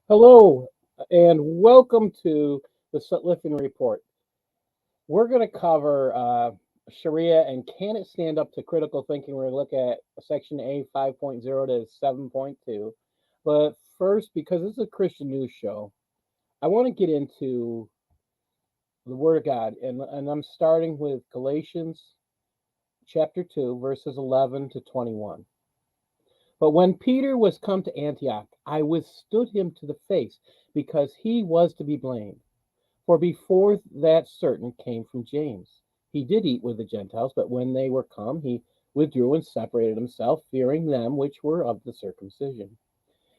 Hello, and welcome to the Sutliffian Report. We're going to cover Shariah and can it stand up to critical thinking? We're going to look at Section A 5.0 to 7.2. But first, because this is a Christian news show, I want to get into the Word of God. And I'm starting with Galatians chapter 2, verses 11 to 21. But when Peter was come to Antioch, I withstood him to the face, because he was to be blamed. For before that certain came from James. He did eat with the Gentiles, but when they were come, he withdrew and separated himself, fearing them which were of the circumcision.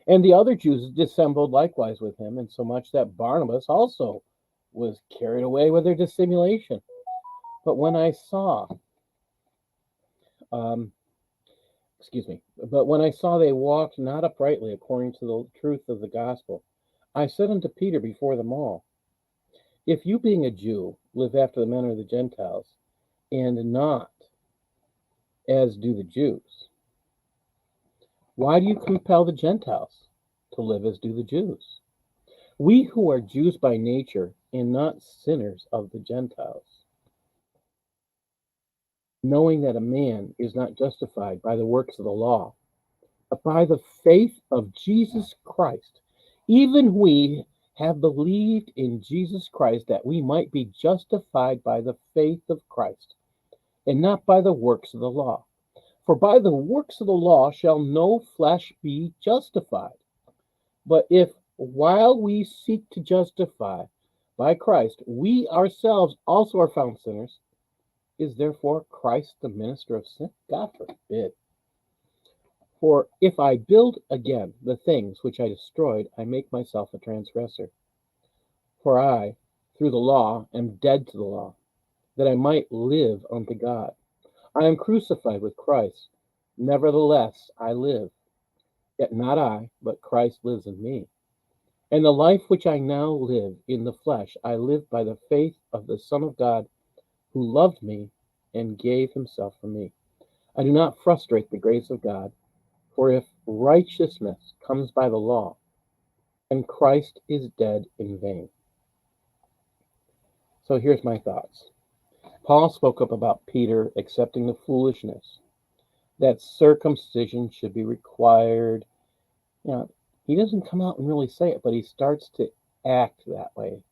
And the other Jews dissembled likewise with him, insomuch that Barnabas also was carried away with their dissimulation. But when I saw, um, but when I saw they walked not uprightly according to the truth of the gospel, I said unto Peter before them all, if you, being a Jew, live after the manner of the Gentiles, and not as do the Jews, why do you compel the Gentiles to live as do the Jews? We who are Jews by nature, and not sinners of the Gentiles, knowing that a man is not justified by the works of the law, but by the faith of Jesus Christ. Even we have believed in Jesus Christ, that we might be justified by the faith of Christ, and not by the works of the law. For by the works of the law shall no flesh be justified. But if, while we seek to justify by Christ, we ourselves also are found sinners, is therefore Christ the minister of sin? God forbid. For if I build again the things which I destroyed, I make myself a transgressor. For I, through the law, am dead to the law, that I might live unto God. I am crucified with Christ. Nevertheless, I live. Yet not I, but Christ lives in me. And the life which I now live in the flesh, I live by the faith of the Son of God, who loved me and gave himself for me. I do not frustrate the grace of God, for if righteousness comes by the law, then Christ is dead in vain. So here's my thoughts. Paul spoke up about Peter accepting the foolishness that circumcision should be required. You know, he doesn't come out and really say it, but he starts to act that way.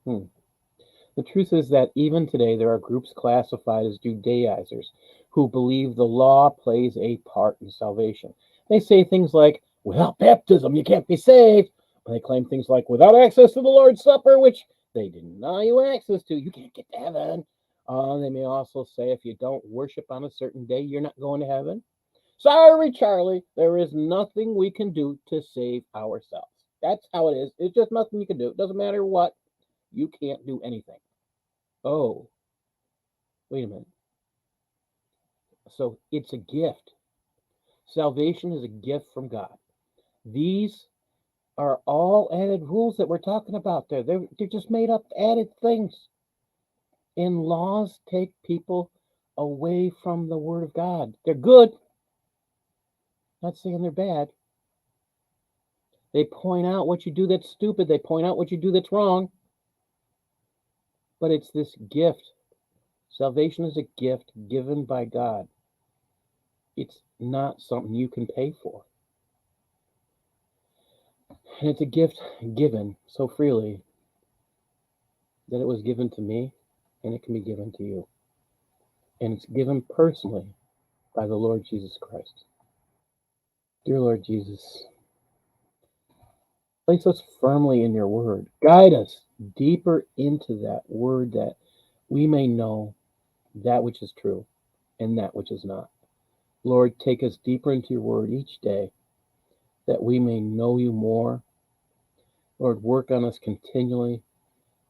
The truth is that even today there are groups classified as Judaizers who believe the law plays a part in salvation. They say things like, without baptism you can't be saved. And they claim things like, without access to the Lord's Supper, which they deny you access to, you can't get to heaven. They may also say if you don't worship on a certain day, you're not going to heaven. Sorry, Charlie, there is nothing we can do to save ourselves. That's how it is. It's just nothing you can do. It doesn't matter what. You can't do anything. Oh, wait a minute. So it's a gift. Salvation is a gift from God. These are all added rules that we're talking about there. They're just made up added things. And laws take people away from the Word of God. They're good. Not saying they're bad. They point out what you do that's stupid. They point out what you do that's wrong. But it's this gift. Salvation is a gift given by God. It's not something you can pay for. And it's a gift given so freely that it was given to me, and it can be given to you. And it's given personally by the Lord Jesus Christ. Dear Lord Jesus, place us firmly in your word. Guide us deeper into that word, that we may know that which is true and that which is not. Lord, take us deeper into your word each day, that we may know you more. Lord, work on us continually,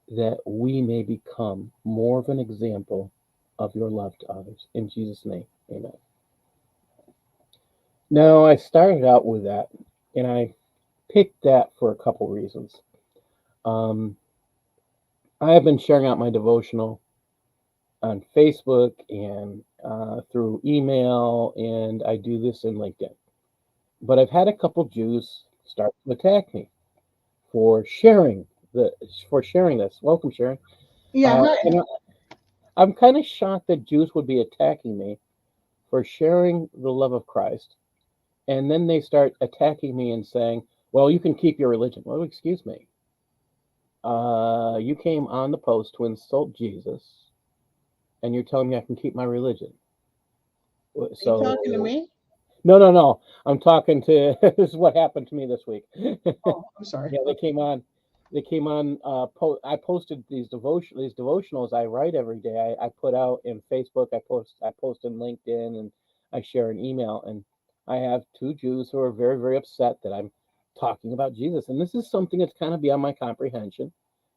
that we may become more of an example of your love to others. In Jesus' name, amen. Now, I started out with that, and I picked that for a couple reasons. I have been sharing out my devotional on Facebook and through email, and I do this in LinkedIn. But I've had a couple Jews start to attack me for sharing this. Welcome, Sharon. Yeah, hi. I'm kind of shocked that Jews would be attacking me for sharing the love of Christ, and then they start attacking me and saying, "Well, you can keep your religion." Well, excuse me. You came on the post to insult Jesus, and you're telling me I can keep my religion. Are you talking to So, me? no, no, no. I'm talking to. This is what happened to me this week. Oh, I'm sorry. Yeah, they came on. They came on. I posted these devotionals I write every day. I put out in Facebook. I post in LinkedIn, and I share an email. And I have two Jews who are very very upset that I'm talking about Jesus. And this is something that's kind of beyond my comprehension.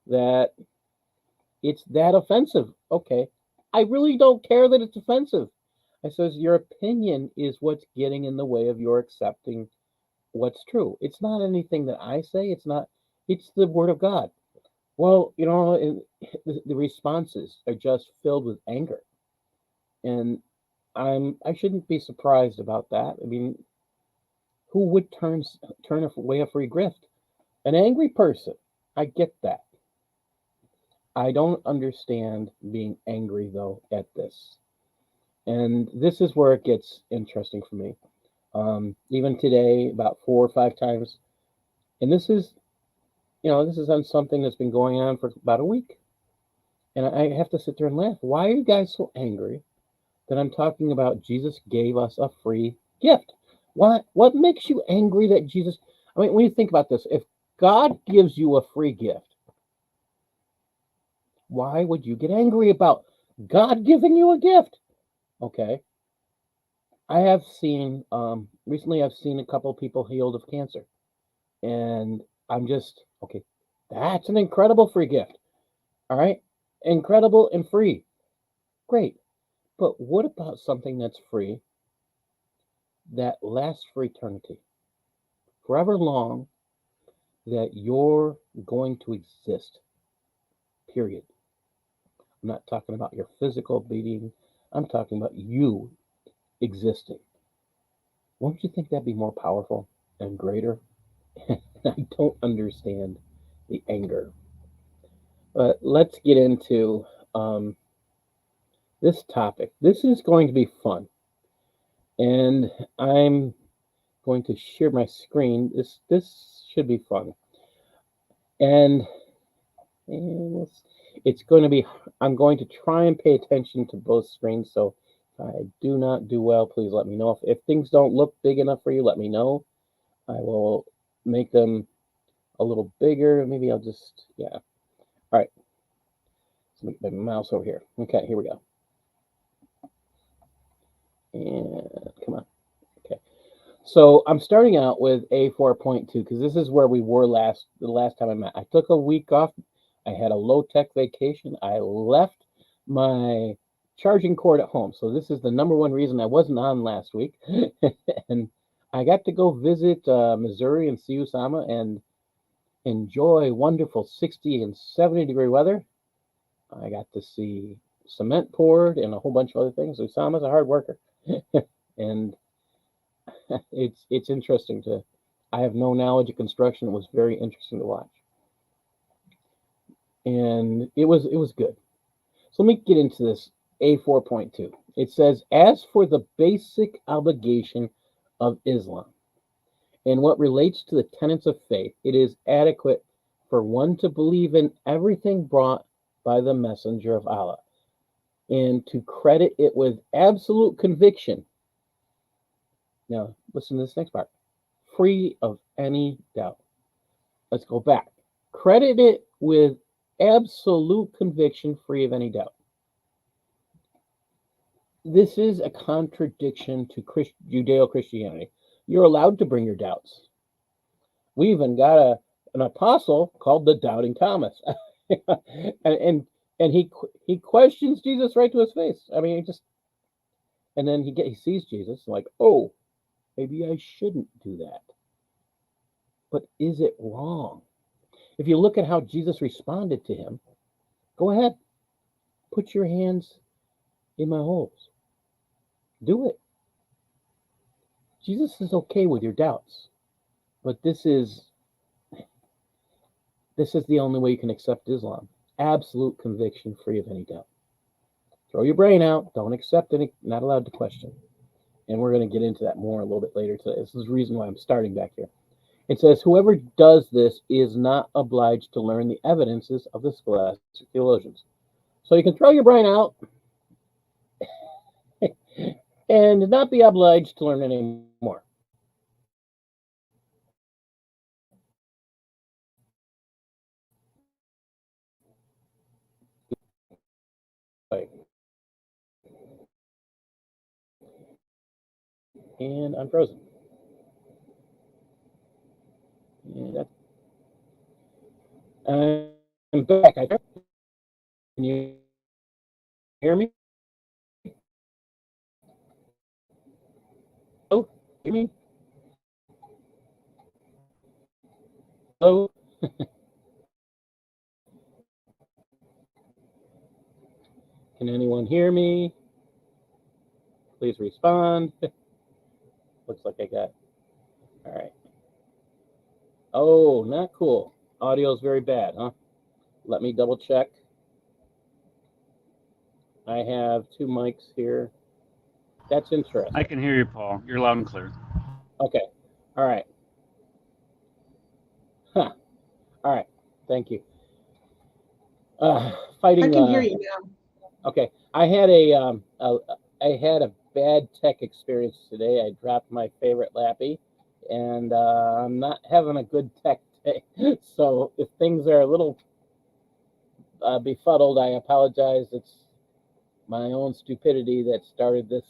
That it's that offensive. Okay, I really don't care that it's offensive. I says your opinion is what's getting in the way of your accepting what's true. It's not anything that I say. It's not. It's the word of God. Well, the responses are just filled with anger, and I shouldn't be surprised about that. I mean, who would turn away a free gift? An angry person. I get that. I don't understand being angry though at this, and this is where it gets interesting for me. Even today, about 4 or 5 times, and this is on something that's been going on for about a week. And I have to sit there and laugh. Why are you guys so angry that I'm talking about Jesus gave us a free gift? What makes you angry that Jesus? I mean, when you think about this, if God gives you a free gift, why would you get angry about God giving you a gift? Okay. I have seen recently I've seen a couple people healed of cancer. And I'm just okay, that's an incredible free gift. All right. Incredible and free. Great. But what about something that's free that lasts for eternity? Forever long, that you're going to exist, period. I'm not talking about your physical being, I'm talking about you existing. Won't you think that'd be more powerful and greater? I don't understand the anger. But let's get into um, this topic. This is going to be fun. And I'm going to share my screen. This should be fun. And it's going to be, I'm going to try and pay attention to both screens. So if I do not do well, please let me know. If things don't look big enough for you, let me know. I will make them a little bigger. Maybe I'll just, yeah. All right. Let's make my mouse over here. Okay, here we go. And come on. Okay. So I'm starting out with A4.2 because this is where we were the last time I met. I took a week off. I had a low tech vacation. I left my charging cord at home. So this is the number one reason I wasn't on last week. And I got to go visit Missouri and see Usama and enjoy wonderful 60 and 70-degree weather. I got to see cement poured and a whole bunch of other things. Usama's a hard worker. And it's interesting to. I have no knowledge of construction. It was very interesting to watch, and it was good. So let me get into this A4.2. It says, as for the basic obligation of Islam and what relates to the tenets of faith, it is adequate for one to believe in everything brought by the messenger of Allah and to credit it with absolute conviction. Now, listen to this next part. Free of any doubt. Let's go back. Credit it with absolute conviction, free of any doubt. This is a contradiction to Judeo Christianity. You're allowed to bring your doubts. We even got an apostle called the Doubting Thomas, and he questions Jesus right to his face. I mean, and then he sees Jesus like, oh, maybe I shouldn't do that. But is it wrong? If you look at how Jesus responded to him, go ahead, put your hands in my holes. Do it. Jesus is okay with your doubts. But this is the only way you can accept Islam. Absolute conviction, free of any doubt. Throw your brain out. Don't accept any. Not allowed to question. And we're going to get into that more a little bit later today. This is the reason why I'm starting back here. It says, whoever does this is not obliged to learn the evidences of the scholastic theologians. So you can throw your brain out and not be obliged to learn anymore. And I'm frozen. And I'm back. Can you hear me? Oh, hear me? Hello? Can anyone hear me? Please respond. Looks like I got. All right. Oh, not cool. Audio is very bad, huh? Let me double check. I have two mics here. That's interesting. I can hear you, Paul. You're loud and clear. Okay. All right. Huh. All right. Thank you. Fighting. I can hear you now. Okay. I had a bad tech experience today. I dropped my favorite lappy, and I'm not having a good tech day. So if things are a little befuddled, I apologize. It's my own stupidity that started this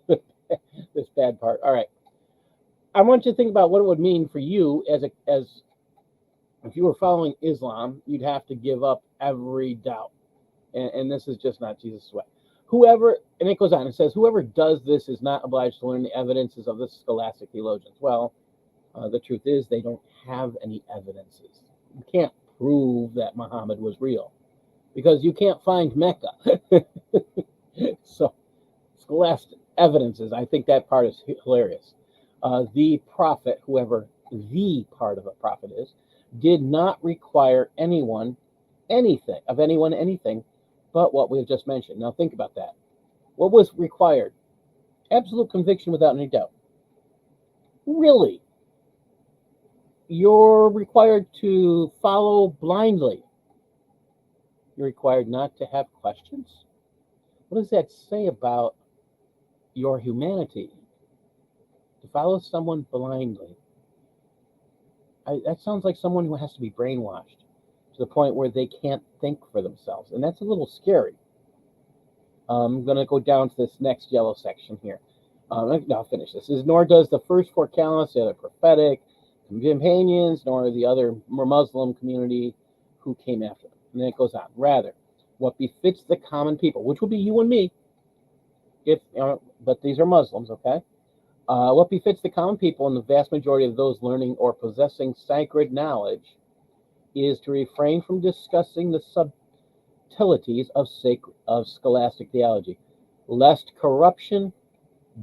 this bad part. All right. I want you to think about what it would mean for you as if you were following Islam, you'd have to give up every doubt. And this is just not Jesus' way. Whoever, and it goes on, it says, whoever does this is not obliged to learn the evidences of the scholastic theologians. Well, the truth is they don't have any evidences. You can't prove that Muhammad was real because you can't find Mecca. So, scholastic evidences, I think that part is hilarious. The prophet, whoever the part of a prophet is, did not require anyone anything, but what we've just mentioned. Now think about that. What was required? Absolute conviction without any doubt. Really? You're required to follow blindly. You're required not to have questions. What does that say about your humanity? To follow someone blindly. That sounds like someone who has to be brainwashed to the point where they can't think for themselves. And that's a little scary. I'm going to go down to this next yellow section here. I'll finish this. Nor does the first four caliphs, the other prophetic companions, nor the other Muslim community who came after them. And then it goes on. Rather, what befits the common people, which will be you and me, but these are Muslims, okay? What befits the common people and the vast majority of those learning or possessing sacred knowledge is to refrain from discussing the subtleties of scholastic theology, lest corruption,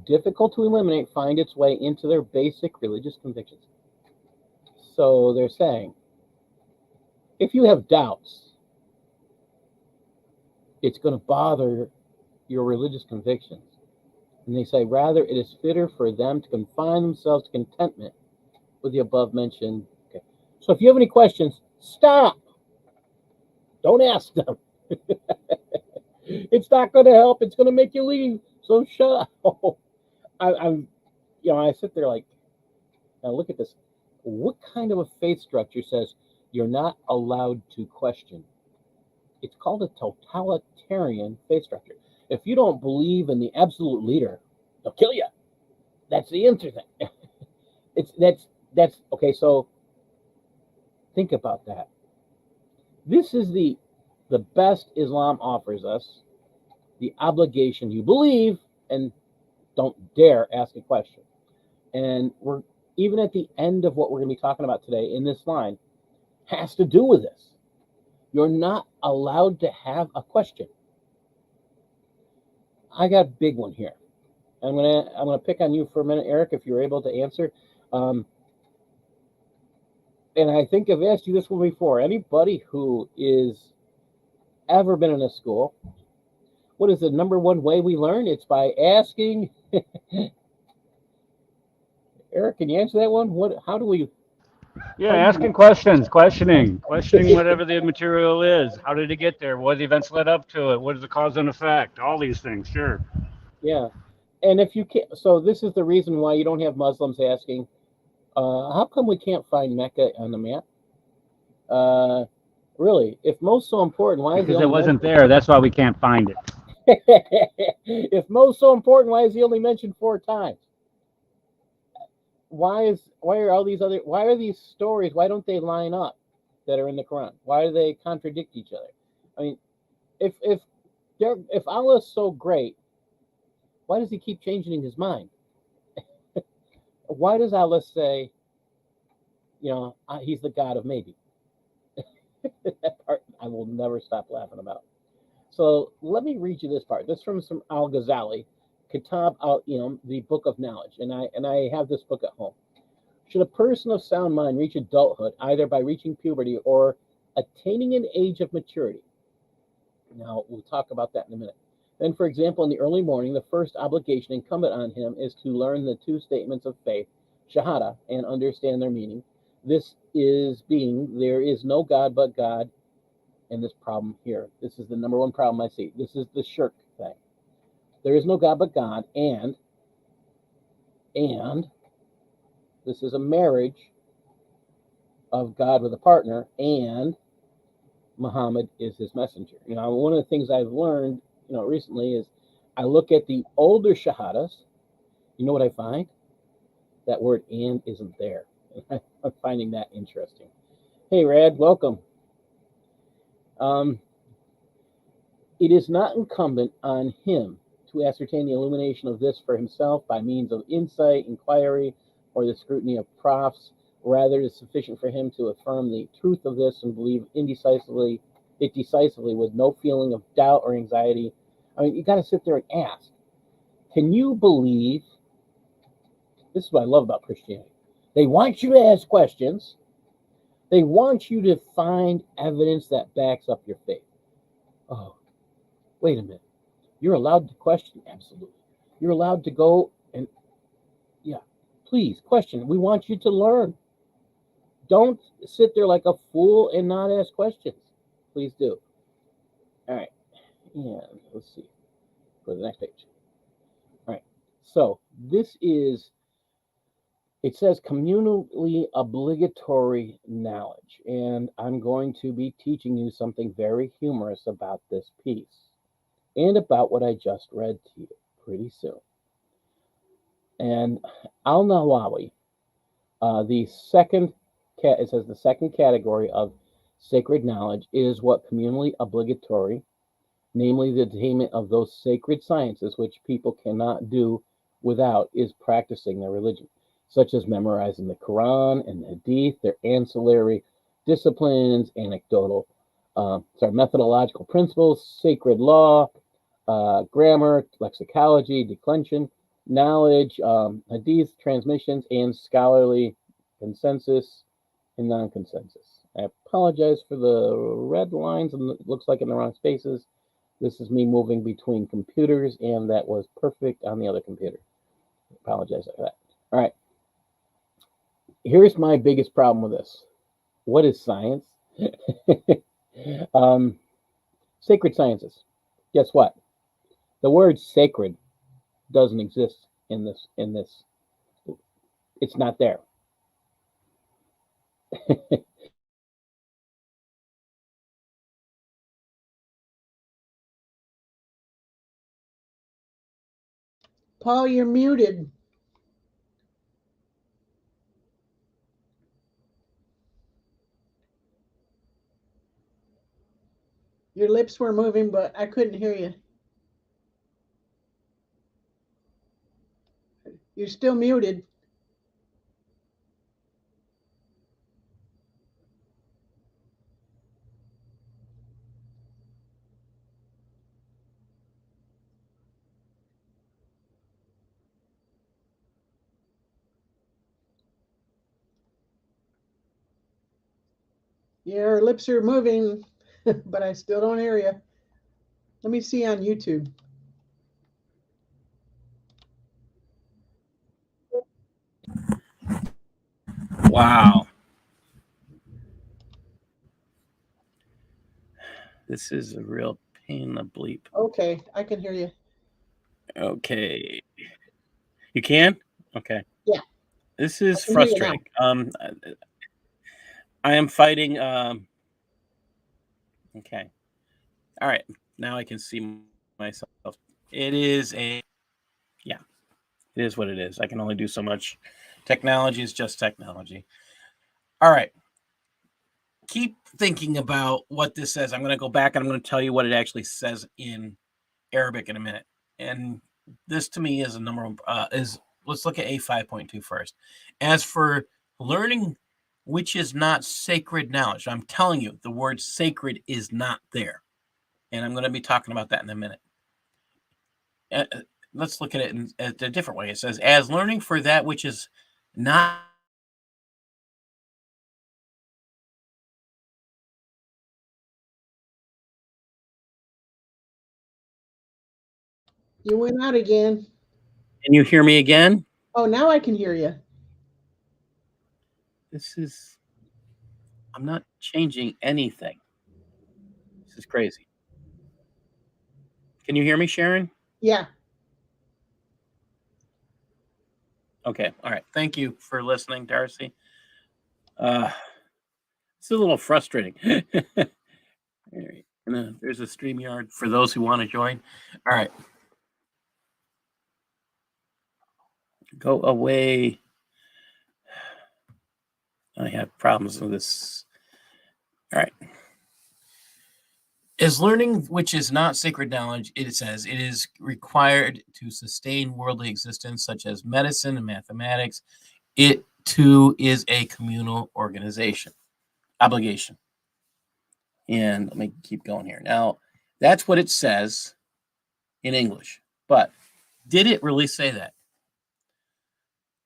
difficult to eliminate, find its way into their basic religious convictions. So they're saying, if you have doubts, it's going to bother your religious convictions. And they say, rather, it is fitter for them to confine themselves to contentment with the above mentioned. Okay. So if you have any questions, stop. Don't ask them. It's not going to help. It's going to make you leave. So shut up. I sit there like, now look at this. What kind of a faith structure says you're not allowed to question? It's called a totalitarian faith structure. If you don't believe in the absolute leader, they'll kill you. That's the interesting thing. That's okay. So think about that. This is the best Islam offers us, the obligation you believe and don't dare ask a question. And we're even at the end of what we're going to be talking about today in this line has to do with this. You're not allowed to have a question. I got a big one here. I'm gonna pick on you for a minute, Eric, if you're able to answer. and I think I've asked you this one before. Anybody who is ever been in a school, what is the number one way we learn? It's by asking. Eric, can you answer that one? What? How do we? Yeah, How do asking you? questions, questioning whatever the material is. How did it get there? What events led up to it? What is the cause and effect? All these things, sure. Yeah, and if you can't, so this is the reason why you don't have Muslims asking, how come we can't find Mecca on the map? Uh, really, if Mo's so important, why is he Because it only wasn't mentioned? there. That's why we can't find it. If Mo's so important, why is he only mentioned 4 times? Why are all these other why are these stories? Why don't they line up that are in the Quran? Why do they contradict each other? I mean, if Allah's so great, why does he keep changing his mind? Why does Allah say, he's the God of maybe? That part I will never stop laughing about. So let me read you this part. This is from some Al Ghazali, Kitab al, the Book of Knowledge, and I have this book at home. Should a person of sound mind reach adulthood either by reaching puberty or attaining an age of maturity? Now we'll talk about that in a minute. Then, for example, in the early morning, the first obligation incumbent on him is to learn the 2 statements of faith, Shahada, and understand their meaning. This is being there is no God but God, and this problem here. This is the number one problem I see. This is the shirk thing. There is no God but God, and this is a marriage of God with a partner, and Muhammad is his messenger. One of the things I've learned, recently is I look at the older shahadas. You know what I find? That word "and" isn't there. I'm finding that interesting. Hey, Rad, welcome. Um, it is not incumbent on him to ascertain the illumination of this for himself by means of insight, inquiry, or the scrutiny of profs. Rather, it is sufficient for him to affirm the truth of this and believe decisively with no feeling of doubt or anxiety. I mean, you got to sit there and ask, can you believe? This is what I love about Christianity. They want you to ask questions. They want you to find evidence that backs up your faith. Oh, wait a minute. You're allowed to question, absolutely. You're allowed to go and, yeah, please question. We want you to learn. Don't sit there like a fool and not ask questions. Please do. All right. And let's see. Go to the next page. All right. So it says communally obligatory knowledge. And I'm going to be teaching you something very humorous about this piece and about what I just read to you pretty soon. And Al Nawawi, it says the second category of sacred knowledge is what communally obligatory, namely the attainment of those sacred sciences which people cannot do without, is practicing their religion, such as memorizing the Quran and the Hadith, their ancillary disciplines, methodological principles, sacred law, grammar, lexicology, declension, knowledge, Hadith transmissions, and scholarly consensus and non-consensus. I apologize for the red lines and it looks like in the wrong spaces. This is me moving between computers, and that was perfect on the other computer. I apologize for that. All right. Here's my biggest problem with this. What is science? um, Sacred sciences. Guess what? The word sacred doesn't exist in this. It's not there. Paul, you're muted. Your lips were moving, but I couldn't hear you. You're still muted. Your lips are moving, but I still don't hear you. Let me see on YouTube. Wow. This is a real pain in the bleep. Okay, I can hear you. Okay. You can? Okay. Yeah. This is I can hear you now. frustrating. I am fighting. Okay. All right. Now I can see myself. It is it is what it is. I can only do so much. Technology is just technology. All right. Keep thinking about what this says. I'm going to go back and I'm going to tell you what it actually says in Arabic in a minute. And this to me is a number let's look at A5.2 first. As for learning which is not sacred knowledge, I'm telling you, the word sacred is not there. And I'm going to be talking about that in a minute. Let's look at it in a different way. It says, as learning for that which is not. You went out again. Can you hear me again? Oh, now I can hear you. I'm not changing anything. This is crazy. Can you hear me, Sharon? Yeah. Okay. All right. Thank you for listening, Darcy. It's a little frustrating. All right. There's a StreamYard for those who want to join. All right. Go away. I have problems with this. All right. As learning which is not sacred knowledge, it says it is required to sustain worldly existence, such as medicine and mathematics. It too is a communal obligation. And let me keep going here. Now, that's what it says in English. But did it really say that?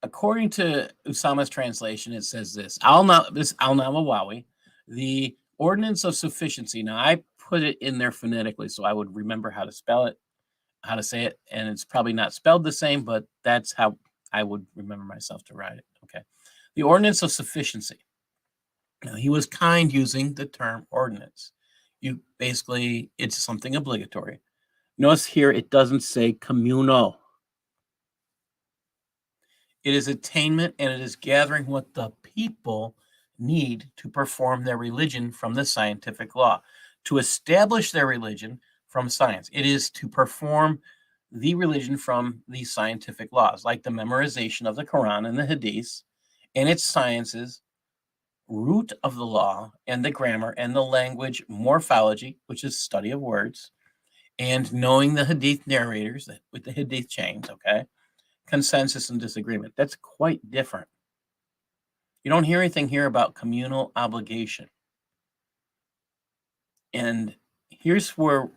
According to Usama's translation, it says this: Al-Nawawi, the ordinance of sufficiency. Now, I put it in there phonetically so I would remember how to spell it, how to say it, and it's probably not spelled the same, but that's how I would remember myself to write it. Okay. The ordinance of sufficiency. Now, he was kind using the term ordinance. It's something obligatory. Notice here it doesn't say communal. It is attainment, and it is gathering what the people need to perform their religion from the scientific law, to establish their religion from science. It is to perform the religion from the scientific laws, like the memorization of the Quran and the Hadiths, and its sciences, root of the law, and the grammar and the language morphology, which is study of words, and knowing the Hadith narrators with the Hadith chains, okay? Consensus and disagreement. That's quite different. You don't hear anything here about communal obligation. And here's where I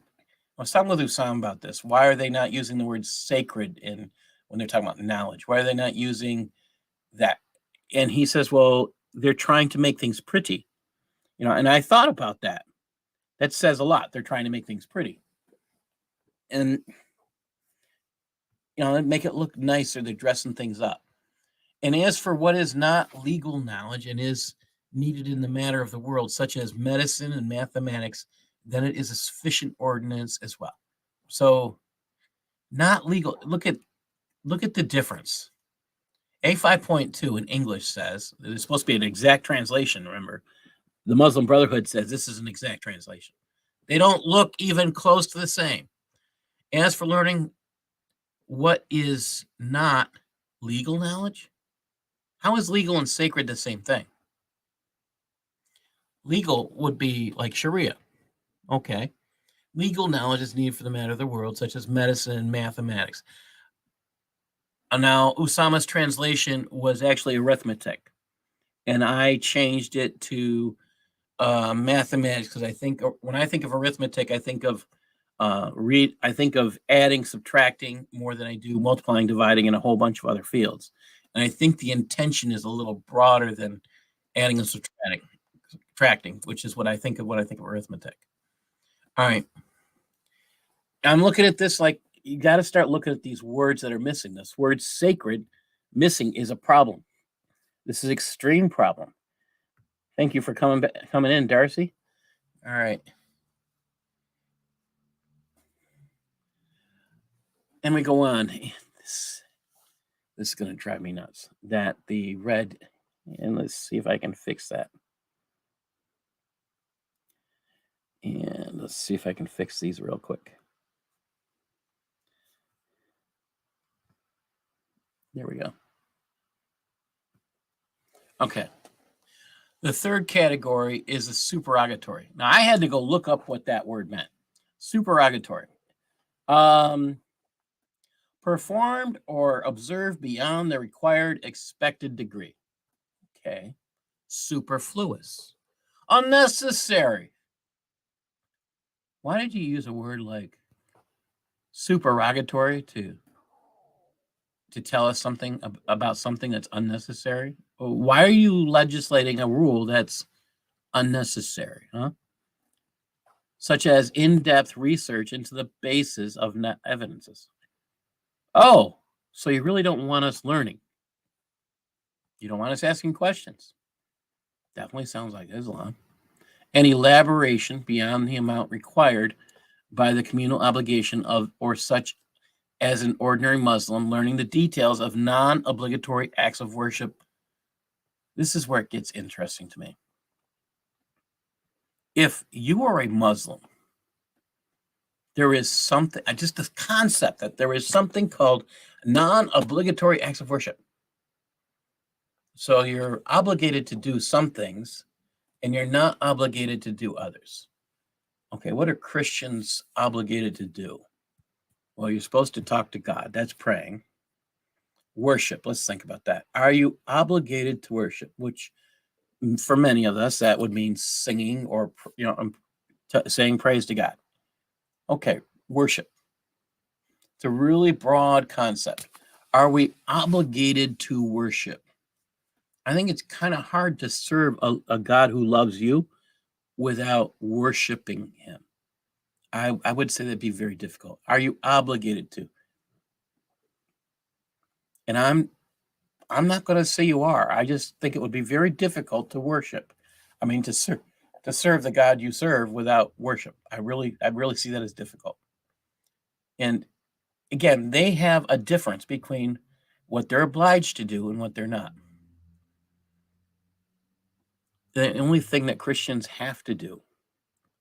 was talking with Usam about this. Why are they not using the word sacred when they're talking about knowledge? Why are they not using that? And he says, well, they're trying to make things pretty. And I thought about that. That says a lot. They're trying to make things pretty. And make it look nicer. They're dressing things up. And as for what is not legal knowledge and is needed in the matter of the world, such as medicine and mathematics, then it is a sufficient ordinance as well. So, not legal. Look at the difference. A5.2 in English says that it's supposed to be an exact translation. Remember, the Muslim Brotherhood says this is an exact translation. They don't look even close to the same. As for learning what is not legal knowledge, how is legal and sacred the same thing? Legal would be like Shariah. Okay. Legal knowledge is needed for the matter of the world, such as medicine and mathematics. Now, Usama's translation was actually arithmetic, and I changed it to mathematics because when I think of arithmetic, I think of adding, subtracting more than I do multiplying, dividing, and a whole bunch of other fields. And I think the intention is a little broader than adding and subtracting. subtracting, which is what I think of arithmetic. All right. I'm looking at this like you got to start looking at these words that are missing. This word sacred missing is a problem. This is extreme problem. Thank you for coming in, Darcy. All right. And we go on. This is going to drive me nuts. That the red, and let's see if I can fix that. And let's see if I can fix these real quick. There we go. Okay. The third category is a supererogatory. Now, I had to go look up what that word meant. Supererogatory. Performed or observed beyond the required expected degree. Okay. Superfluous. Unnecessary. Why did you use a word like supererogatory to tell us something about something that's unnecessary? Why are you legislating a rule that's unnecessary, huh? Such as in-depth research into the basis of evidences. Oh, so you really don't want us learning. You don't want us asking questions. Definitely sounds like Islam. And elaboration beyond the amount required by the communal obligation of or such as an ordinary Muslim learning the details of non-obligatory acts of worship. This is where it gets interesting to me. If you are a Muslim, there is something, just the concept that there is something called non-obligatory acts of worship. So you're obligated to do some things, and you're not obligated to do others. Okay, what are Christians obligated to do? Well, you're supposed to talk to God. That's praying. Worship, let's think about that. Are you obligated to worship? Which, for many of us, that would mean singing or, saying praise to God. Okay, worship. It's a really broad concept. Are we obligated to worship? I think it's kind of hard to serve a God who loves you without worshiping him. I would say that'd be very difficult. Are you obligated to? And I'm not going to say you are. I just think it would be very difficult to worship. I mean, to serve the God you serve without worship. I really see that as difficult. And again, they have a difference between what they're obliged to do and what they're not. The only thing that Christians have to do,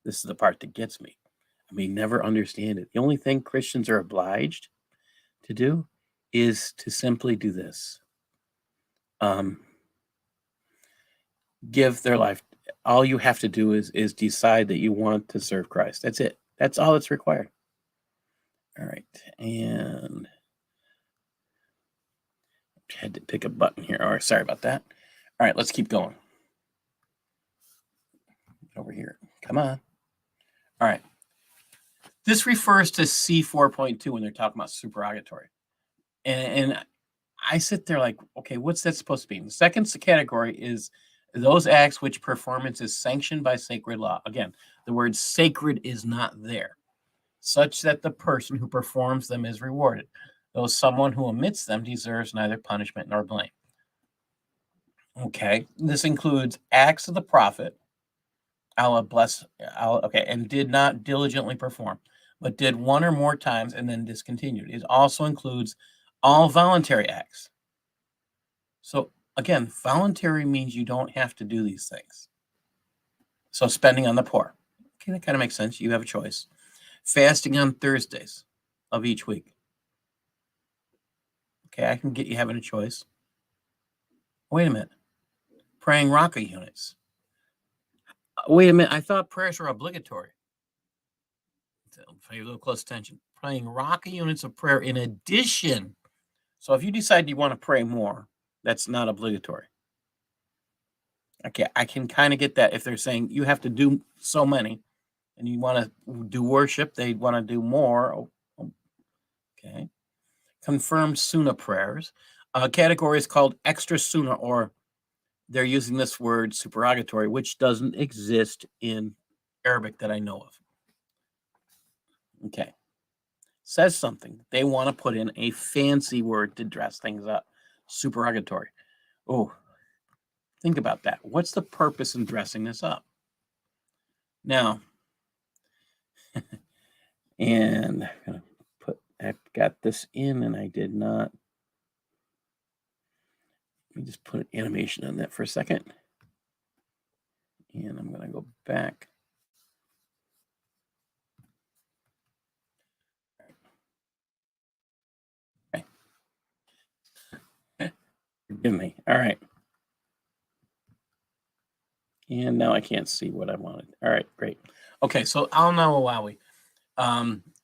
this is the part that gets me. I may never understand it. The only thing Christians are obliged to do is to simply do this. Give their life. All you have to do is decide that you want to serve Christ. That's it. That's all that's required. All right. And had to pick a button here. All right, sorry about that. All right, let's keep going. Over here. Come on. All right. This refers to C4.2 when they're talking about supererogatory. And I sit there like, okay, what's that supposed to be? The second category is those acts which performance is sanctioned by sacred law. Again, the word sacred is not there, such that the person who performs them is rewarded, though someone who omits them deserves neither punishment nor blame. Okay, this includes acts of the prophet, Allah bless, and did not diligently perform, but did one or more times and then discontinued. It also includes all voluntary acts. So again, voluntary means you don't have to do these things. So spending on the poor. Okay, that kind of makes sense. You have a choice. Fasting on Thursdays of each week. Okay, I can get you having a choice. Wait a minute. Praying Raka units. Wait a minute. I thought prayers were obligatory. So pay a little close attention. Praying Raka units of prayer in addition. So if you decide you want to pray more, that's not obligatory. Okay, I can kind of get that if they're saying you have to do so many and you want to do worship, they want to do more. Okay. Confirmed sunnah prayers. A category is called extra sunnah or they're using this word supererogatory, which doesn't exist in Arabic that I know of. Okay. Says something. They want to put in a fancy word to dress things up. Supererogatory. Oh, think about that. What's the purpose in dressing this up? Now, and I'm going to I've got this in and I did not. Let me just put an animation on that for a second. And I'm going to go back. Okay. Forgive me. All right. And now I can't see what I wanted. All right, great. Okay, so I'll know Wowie.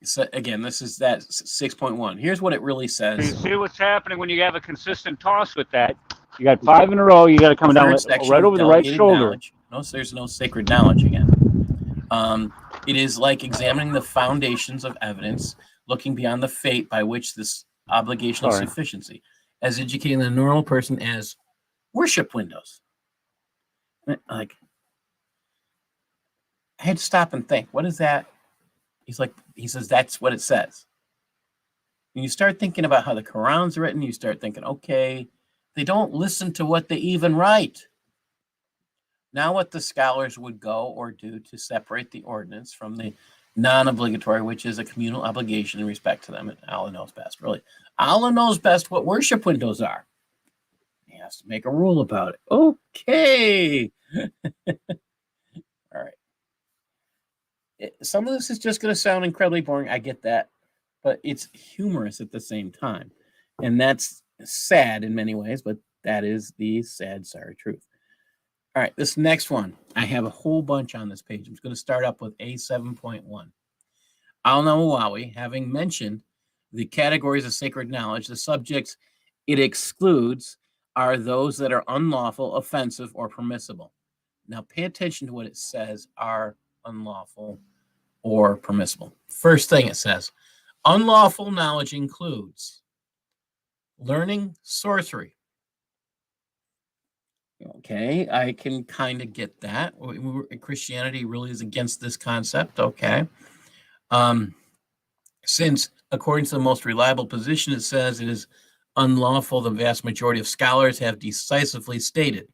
So again, this is that 6.1. Here's what it really says. You see what's happening when you have a consistent toss with that. You got 5 in a row. You got to come down right over the right shoulder. Notice there's no sacred knowledge again. It is like examining the foundations of evidence, looking beyond the fate by which this obligation of sufficiency, as educating the normal person as worship windows. Like, I had to stop and think, what is that? He says, that's what it says. And you start thinking about how the Quran's written, you start thinking, okay, they don't listen to what they even write. Now what the scholars would go or do to separate the ordinance from the non-obligatory, which is a communal obligation in respect to them. And Allah knows best, really. Allah knows best what worship windows are. He has to make a rule about it. Okay. All right. Some of this is just going to sound incredibly boring. I get that. But it's humorous at the same time. And that's sad in many ways, but that is the sad, sorry truth. All right, this next one. I have a whole bunch on this page. I'm going to start up with A7.1. Al-Nawawi, having mentioned the categories of sacred knowledge, the subjects it excludes are those that are unlawful, offensive, or permissible. Now, pay attention to what it says are unlawful or permissible. First thing it says, unlawful knowledge includes learning sorcery. Okay, I can kind of get that. Christianity really is against this concept. Okay. Since, according to the most reliable position, it says it is unlawful, the vast majority of scholars have decisively stated.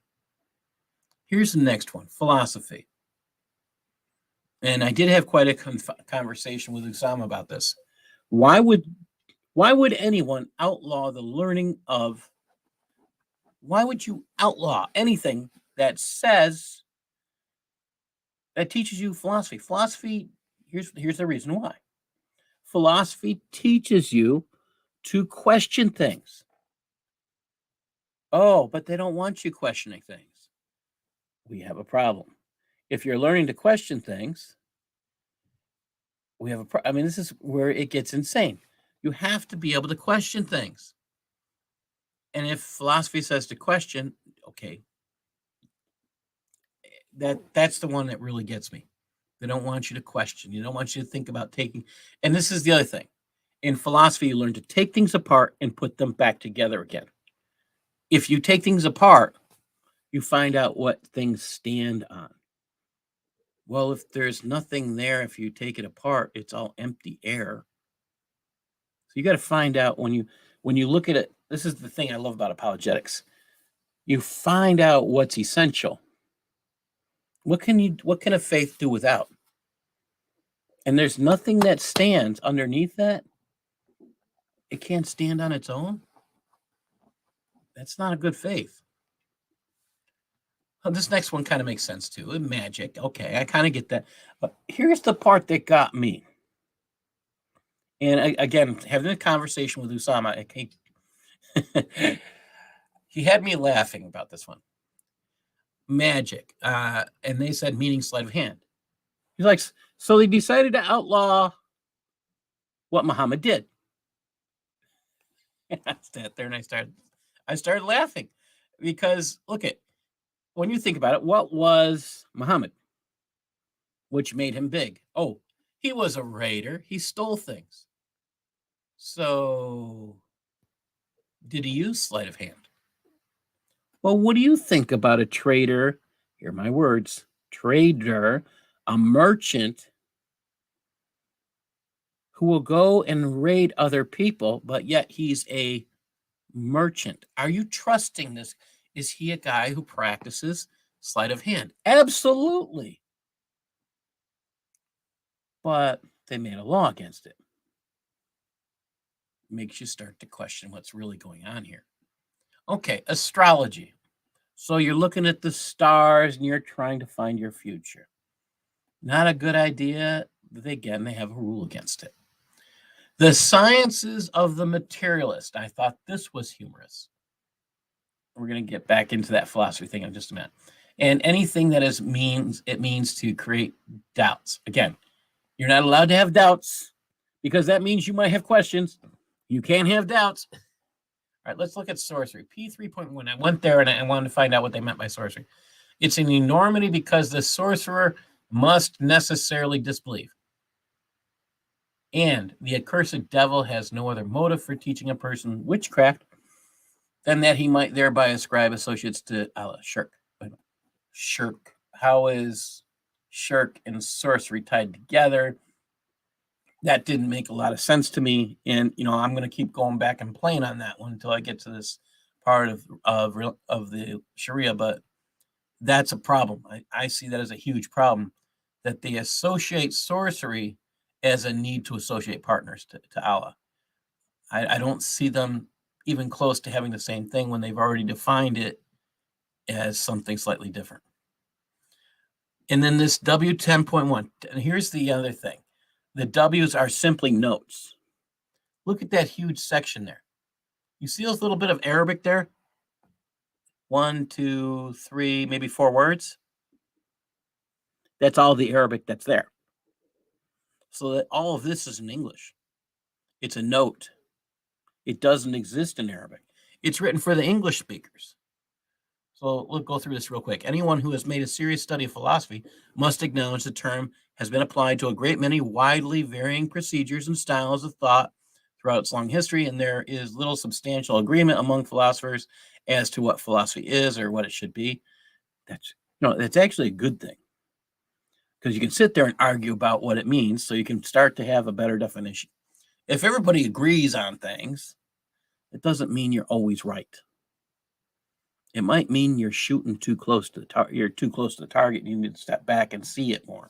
Here's the next one, philosophy. And I did have quite a conversation with Usama about this. Why would anyone outlaw the learning of? Why would you outlaw anything that says, that teaches you philosophy? Philosophy, here's the reason why. Philosophy teaches you to question things. Oh, but they don't want you questioning things. We have a problem. If you're learning to question things, we have I mean, this is where it gets insane. You have to be able to question things. And if philosophy says to question, okay, that's the one that really gets me. They don't want you to question. You don't want you to think about taking. And this is the other thing. In philosophy, you learn to take things apart and put them back together again. If you take things apart, you find out what things stand on. Well, if there's nothing there, if you take it apart, it's all empty air. So you got to find out when you look at it. This is the thing I love about apologetics. You find out what's essential. What can a faith do without? And there's nothing that stands underneath that. It can't stand on its own. That's not a good faith. Oh, this next one kind of makes sense too. Magic. Okay, I kind of get that. But here's the part that got me. And again, having a conversation with Usama, he had me laughing about this one. Magic. And they said meaning sleight of hand. He's like, so they decided to outlaw what Muhammad did. I sat there and I started laughing because look at, when you think about it, what was Muhammad? Which made him big? Oh, he was a raider. He stole things. So did he use sleight of hand? Well, what do you think about a trader? Hear my words, trader, a merchant who will go and raid other people, but yet he's a merchant. Are you trusting this? Is he a guy who practices sleight of hand? Absolutely. But they made a law against it. Makes you start to question what's really going on here. Okay, astrology. So you're looking at the stars and you're trying to find your future. Not a good idea. They have a rule against it. The sciences of the materialist. I thought this was humorous. We're going to get back into that philosophy thing in just a minute. And anything that means to create doubts. Again, you're not allowed to have doubts because that means you might have questions. You can't have doubts. All right, let's look at sorcery. P3.1. I went there and I wanted to find out what they meant by sorcery. It's an enormity because the sorcerer must necessarily disbelieve. And the accursed devil has no other motive for teaching a person witchcraft than that he might thereby ascribe associates to Allah. Shirk. Shirk. How is shirk and sorcery tied together? That didn't make a lot of sense to me. And, I'm going to keep going back and playing on that one until I get to this part of the Shariah. But that's a problem. I see that as a huge problem, that they associate sorcery as a need to associate partners to Allah. I don't see them even close to having the same thing when they've already defined it as something slightly different. And then this W10.1, and here's the other thing. The W's are simply notes. Look at that huge section there. You see those little bit of Arabic there? 1, 2, 3, maybe 4 words. That's all the Arabic that's there. So that all of this is in English. It's a note. It doesn't exist in Arabic. It's written for the English speakers. So we'll go through this real quick. Anyone who has made a serious study of philosophy must acknowledge the term has been applied to a great many widely varying procedures and styles of thought throughout its long history, and there is little substantial agreement among philosophers as to what philosophy is or what it should be. That's actually a good thing, because you can sit there and argue about what it means, so you can start to have a better definition. If everybody agrees on things, it doesn't mean you're always right. It might mean you're shooting too close to the target. You're too close to the target. You need to step back and see it more.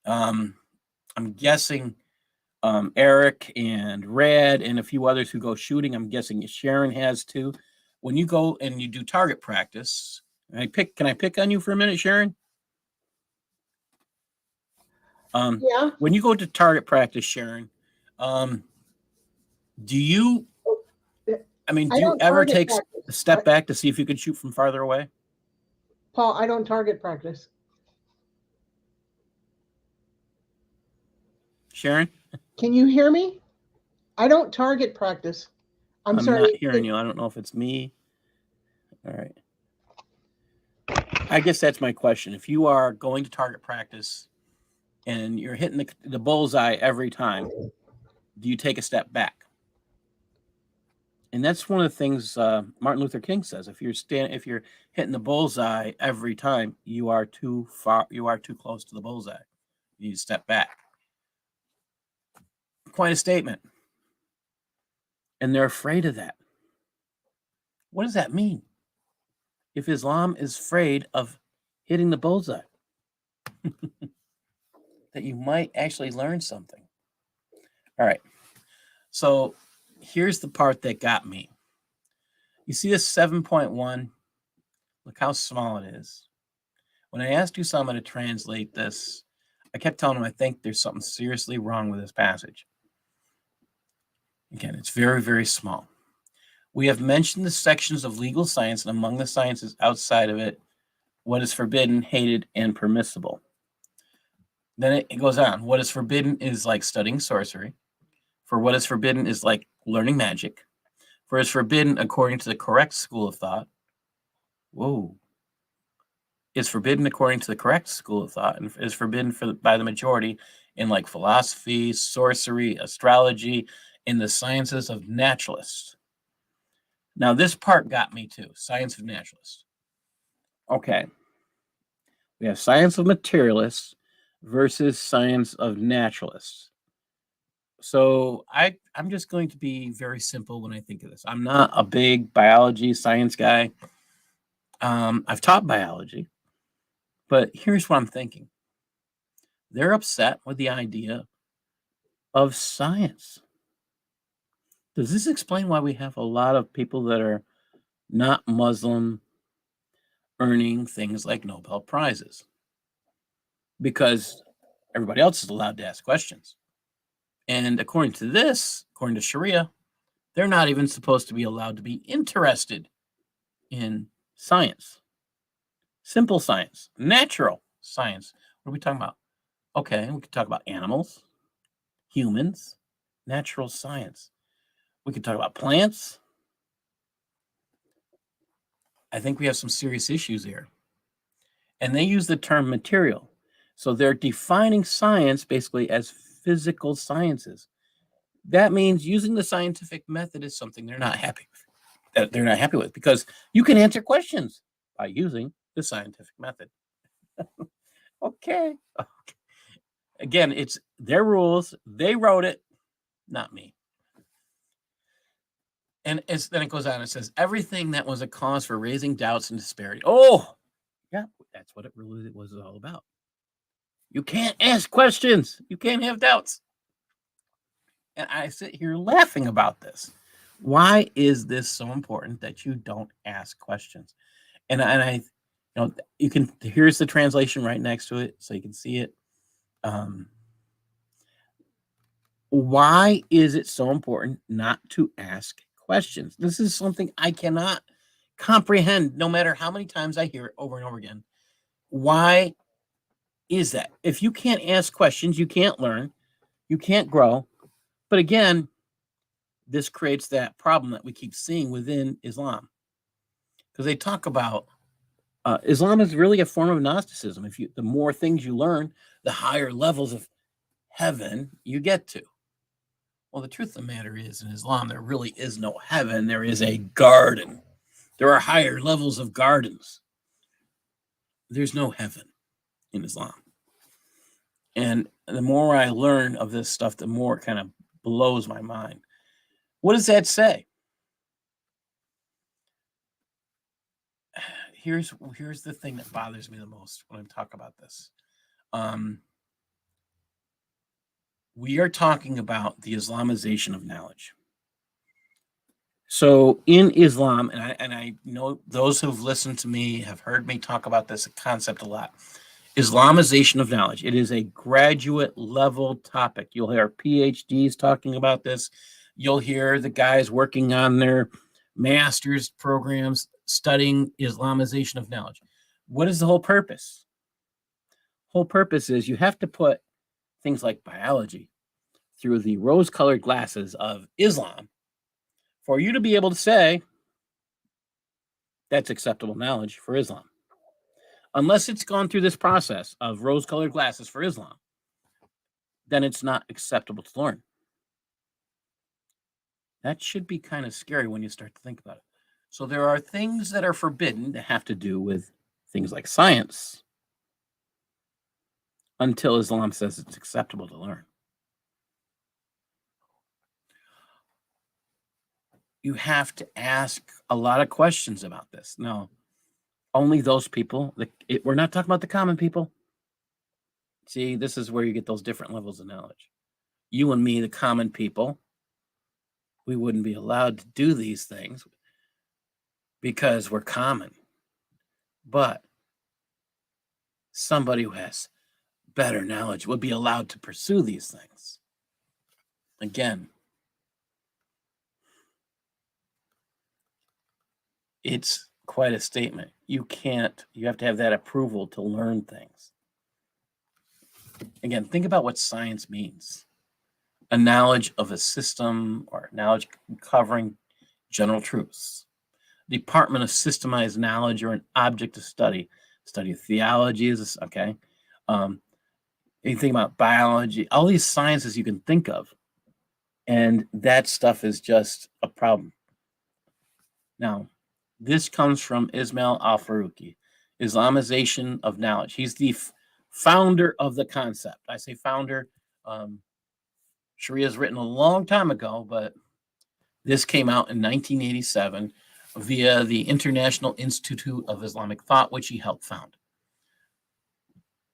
I'm guessing Eric and Red and a few others who go shooting. I'm guessing Sharon has too. When you go and you do target practice, can I pick on you for a minute, Sharon? Yeah. When you go to target practice, Sharon, do you ever take a step back to see if you can shoot from farther away? Paul, I don't target practice. Sharon? Can you hear me? I don't target practice. I'm sorry. Not hearing you. I don't know if it's me. All right. I guess that's my question. If you are going to target practice and you're hitting the bullseye every time, do you take a step back? And that's one of the things Martin Luther King says. If you're hitting the bullseye every time, you are too close to the bullseye. You need to step back. Quite a statement. And they're afraid of that. What does that mean? If Islam is afraid of hitting the bullseye, that you might actually learn something. All right. So here's the part that got me. You see this 7.1? Look how small it is. When I asked Usama to translate this, I kept telling him I think there's something seriously wrong with this passage. Again, it's very, very small. We have mentioned the sections of legal science, and among the sciences outside of it, what is forbidden, hated, and permissible. Then it goes on. What is forbidden is like studying sorcery. For what is forbidden is like learning magic. For is forbidden according to the correct school of thought. Whoa. Is forbidden according to the correct school of thought, and is forbidden by the majority in like philosophy, sorcery, astrology, in the sciences of naturalists. Now, this part got me too. Science of naturalists. Okay. We have science of materialists versus science of naturalists. So I'm just going to be very simple when I think of this. I'm not a big biology science guy. I've taught biology, but here's what I'm thinking. They're upset with the idea of science. Does this explain why we have a lot of people that are not Muslim earning things like Nobel Prizes? Because everybody else is allowed to ask questions. And according to this, according to Shariah, they're not even supposed to be allowed to be interested in science. Simple science, natural science. What are we talking about? Okay, we could talk about animals, humans, natural science. We could talk about plants. I think we have some serious issues here. And they use the term material. So they're defining science basically as physical sciences. That means using the scientific method is something they're not happy with, because you can answer questions by using the scientific method. Okay. Again, it's their rules. They wrote it, not me. And then it goes on. It says everything that was a cause for raising doubts and disparity. Oh, yeah, that's what it really was all about. You can't ask questions. You can't have doubts. And I sit here laughing about this. Why is this so important that you don't ask questions? And I you can, here's the translation right next to it, so you can see it. Why is it so important not to ask questions? This is something I cannot comprehend, no matter how many times I hear it over and over again. Why is that? If you can't ask questions, you can't learn, you can't grow. But again, this creates that problem that we keep seeing within Islam, because they talk about Islam is really a form of Gnosticism. The more things you learn, the higher levels of heaven you get to. Well, the truth of the matter is, in Islam, there really is no heaven. There is a garden. There are higher levels of gardens. There's no heaven in Islam. And the more I learn of this stuff, the more it kind of blows my mind. What does that say? Here's the thing that bothers me the most when I talk about this. We are talking about the Islamization of knowledge. So in Islam, and I know those who've listened to me have heard me talk about this concept a lot. Islamization of knowledge. It is a graduate level topic. You'll hear PhDs talking about this. You'll hear the guys working on their master's programs studying Islamization of knowledge. What is the whole purpose? Whole purpose is you have to put things like biology through the rose-colored glasses of Islam for you to be able to say that's acceptable knowledge for Islam. Unless it's gone through this process of rose-colored glasses for Islam, then it's not acceptable to learn. That should be kind of scary when you start to think about it. So there are things that are forbidden that have to do with things like science until Islam says it's acceptable to learn. You have to ask a lot of questions about this. Now, only those people, we're not talking about the common people. See, this is where you get those different levels of knowledge. You and me, the common people, we wouldn't be allowed to do these things because we're common. But somebody who has better knowledge would be allowed to pursue these things. Again, it's quite a statement. You have to have that approval to learn things. Again, think about what science means. A knowledge of a system or knowledge covering general truths. Department of systemized knowledge or an object of study. Study of theology is okay. You think about biology, all these sciences you can think of. And that stuff is just a problem. Now, this comes from Ismail al-Faruqi, Islamization of knowledge. He's the founder of the concept. I say founder. Shariah is written a long time ago, but this came out in 1987 via the International Institute of Islamic Thought, which he helped found.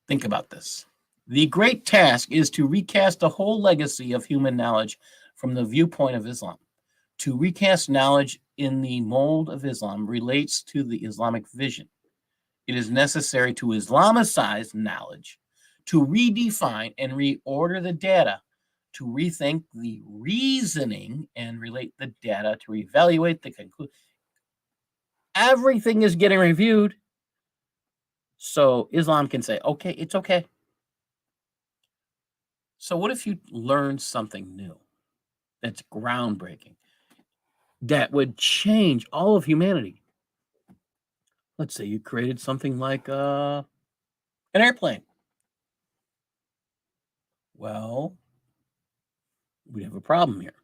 Think about this. The great task is to recast the whole legacy of human knowledge from the viewpoint of Islam. To recast knowledge in the mold of Islam relates to the Islamic vision. It is necessary to Islamicize knowledge, to redefine and reorder the data, to rethink the reasoning and relate the data, to evaluate the conclusion. Everything is getting reviewed. So Islam can say, okay, it's okay. So what if you learn something new that's groundbreaking, that would change all of humanity? Let's say you created something like an airplane. Well, we have a problem here.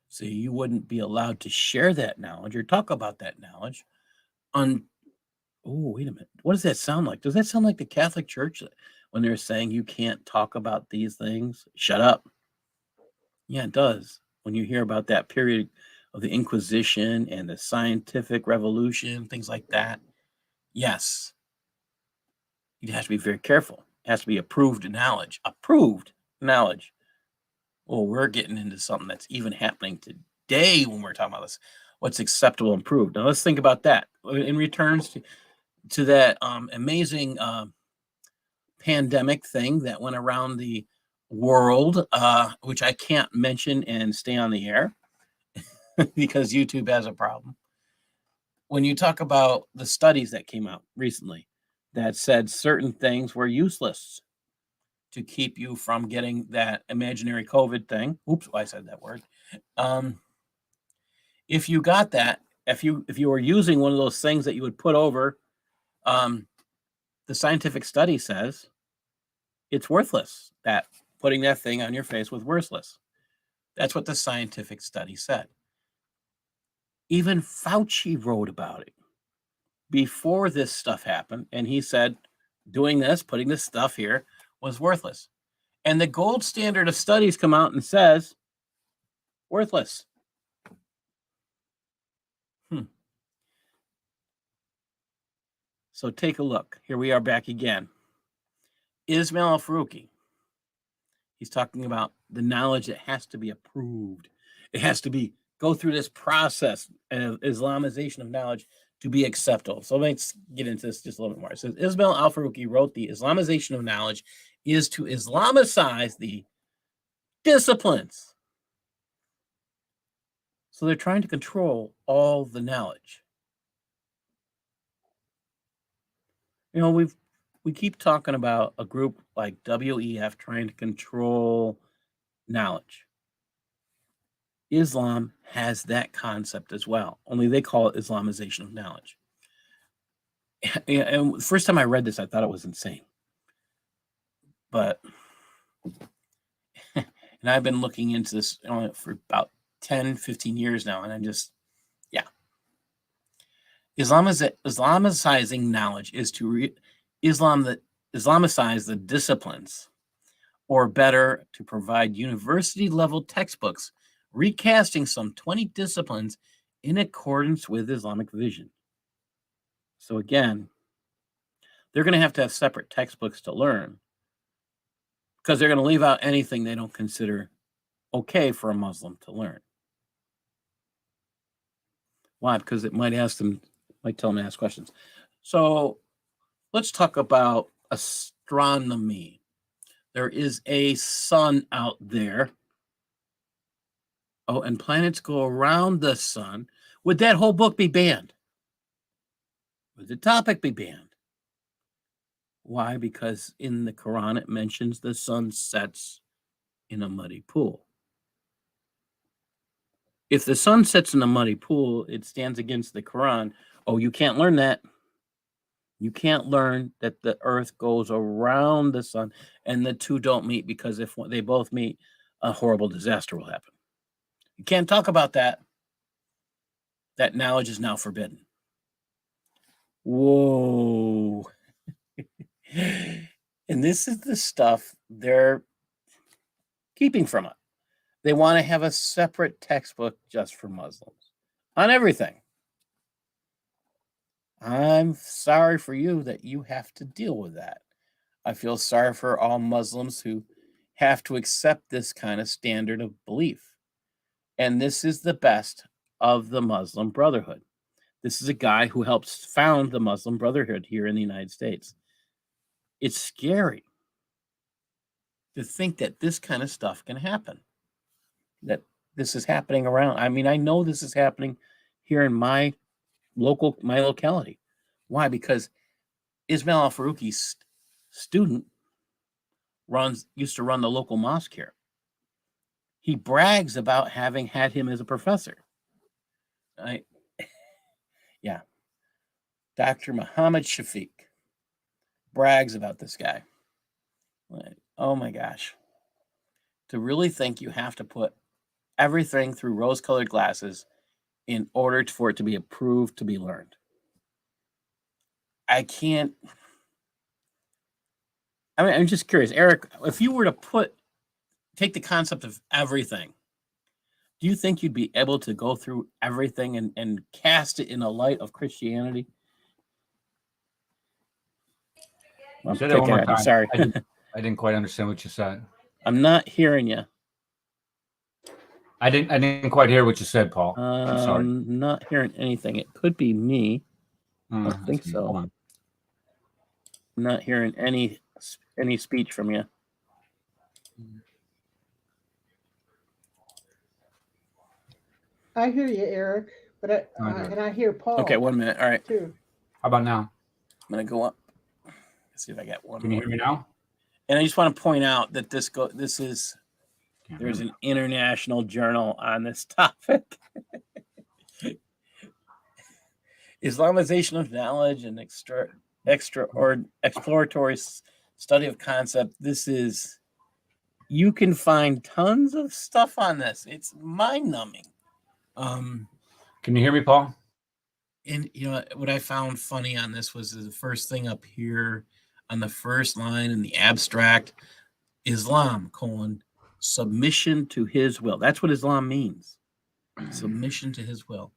So you wouldn't be allowed to share that knowledge or talk about that knowledge on. Oh, wait a minute. What does that sound like? Does that sound like the Catholic Church when they're saying you can't talk about these things? Shut up. Yeah, it does. When you hear about that period of the Inquisition and the scientific revolution, things like that. Yes. You have to be very careful. It has to be approved knowledge. Approved knowledge. Well, we're getting into something that's even happening today when we're talking about this. What's acceptable and approved. Now let's think about that. In returns to that amazing pandemic thing that went around the world, which I can't mention and stay on the air because YouTube has a problem. When you talk about the studies that came out recently that said certain things were useless to keep you from getting that imaginary COVID thing. Oops, I said that word. If you got that, if you were using one of those things that you would put over, the scientific study says it's worthless. That putting that thing on your face was worthless. That's what the scientific study said. Even Fauci wrote about it before this stuff happened, and he said doing this, putting this stuff here, was worthless. And the gold standard of studies come out and says worthless. So take a look. Here we are back again. Ismail al-Faruqi. He's talking about the knowledge that has to be approved. It has to go through this process of Islamization of knowledge to be acceptable. So let's get into this just a little bit more. It says Ismail al-Faruqi wrote the Islamization of knowledge is to Islamicize the disciplines. So they're trying to control all the knowledge. You know, we keep talking about a group like WEF trying to control knowledge. Islam has that concept as well, only they call it Islamization of knowledge. And the first time I read this, I thought it was insane. But, and I've been looking into this for about 10, 15 years now, and I'm just, yeah. Islamicizing knowledge is to Islamicize the disciplines, or better, to provide university-level textbooks recasting some 20 disciplines in accordance with Islamic vision. So again, they're going to have separate textbooks to learn because they're going to leave out anything they don't consider okay for a Muslim to learn. Why? Because it might tell them to ask questions. So let's talk about astronomy. There is a sun out there. Oh, and planets go around the sun. Would that whole book be banned? Would the topic be banned? Why? Because in the Quran it mentions the sun sets in a muddy pool. If the sun sets in a muddy pool, it stands against the Quran. Oh, you can't learn that. You can't learn that the earth goes around the sun and the two don't meet, because if they both meet, a horrible disaster will happen. You can't talk about that. that knowledge is now forbidden. Whoa. And this is the stuff they're keeping from it. They want to have a separate textbook just for Muslims on everything. I'm sorry for you that you have to deal with that. I feel sorry for all Muslims who have to accept this kind of standard of belief. And this is the best of the Muslim Brotherhood. This is a guy who helps found the Muslim Brotherhood here in the United States. It's scary to think that this kind of stuff can happen, that this is happening around. I mean, I know this is happening here in my locality. Why? Because Ismail Al-Faruqi's student used to run the local mosque here. He brags about having had him as a professor. Yeah. Dr. Muhammad Shafiq brags about this guy. Oh my gosh. To really think you have to put everything through rose-colored glasses in order for it to be approved to be learned. I can't. I mean, I'm just curious, Eric, if you were to take the concept of everything, do you think you'd be able to go through everything and cast it in a light of Christianity? Say that one more time. I'm sorry. I didn't quite understand what you said. I'm not hearing you. I didn't quite hear what you said, Paul. I'm sorry. I'm not hearing anything. It could be me. I think so. Hold on. I'm not hearing any speech from you. I hear you, Eric, but I hear Paul. Okay, 1 minute. All right. Too. How about now? I'm gonna go up. Let's see if I got one. Can you hear me now? And I just want to point out that there's an international journal on this topic. Islamization of knowledge and exploratory study of concept. You can find tons of stuff on this. It's mind-numbing. Can you hear me, Paul? And what I found funny on this was the first thing up here on the first line in the abstract: Islam, submission to his will. That's what Islam means. Submission to his will.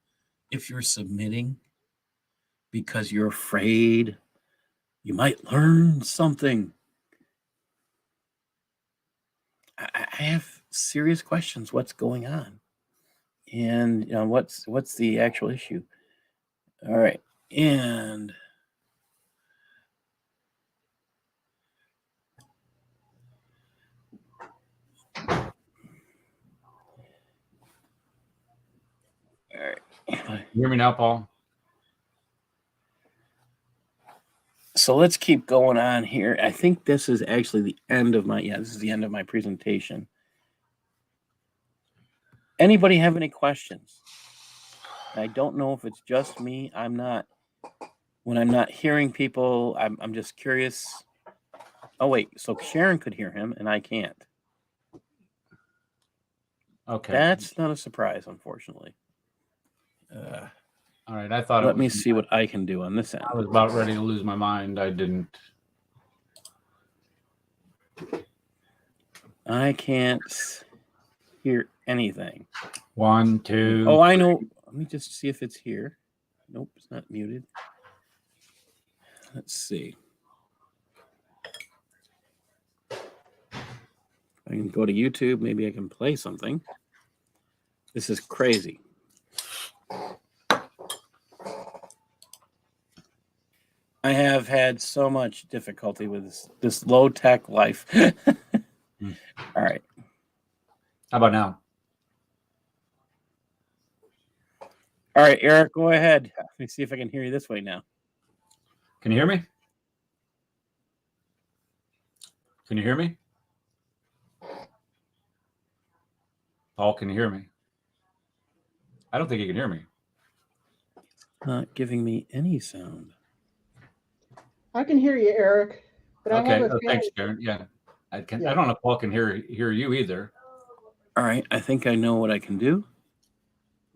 If you're submitting because you're afraid you might learn something, I have serious questions. What's going on? And what's the actual issue? All right. And all right. Can you hear me now, Paul? So let's keep going on here. I think this is actually the end of my presentation. Anybody have any questions? I don't know if it's just me. When I'm not hearing people, I'm just curious. Oh wait, so Sharon could hear him and I can't. Okay. That's not a surprise, unfortunately. All right, I thought. Let me see what I can do on this end. I was about ready to lose my mind. I didn't. I can't hear anything. 1, 2. Oh, I know. Let me just see if it's here. Nope, it's not muted. Let's see. I can go to YouTube. Maybe I can play something. This is crazy. I have had so much difficulty with this low-tech life. All right. How about now? All right, Eric, go ahead. Let me see if I can hear you this way now. Can you hear me? Can you hear me? Paul, can you hear me? I don't think you can hear me. Not giving me any sound. I can hear you, Eric. But Okay. I have a Thanks, Sharon. Yeah. I don't know if Paul can hear you either. All right, I think I know what I can do.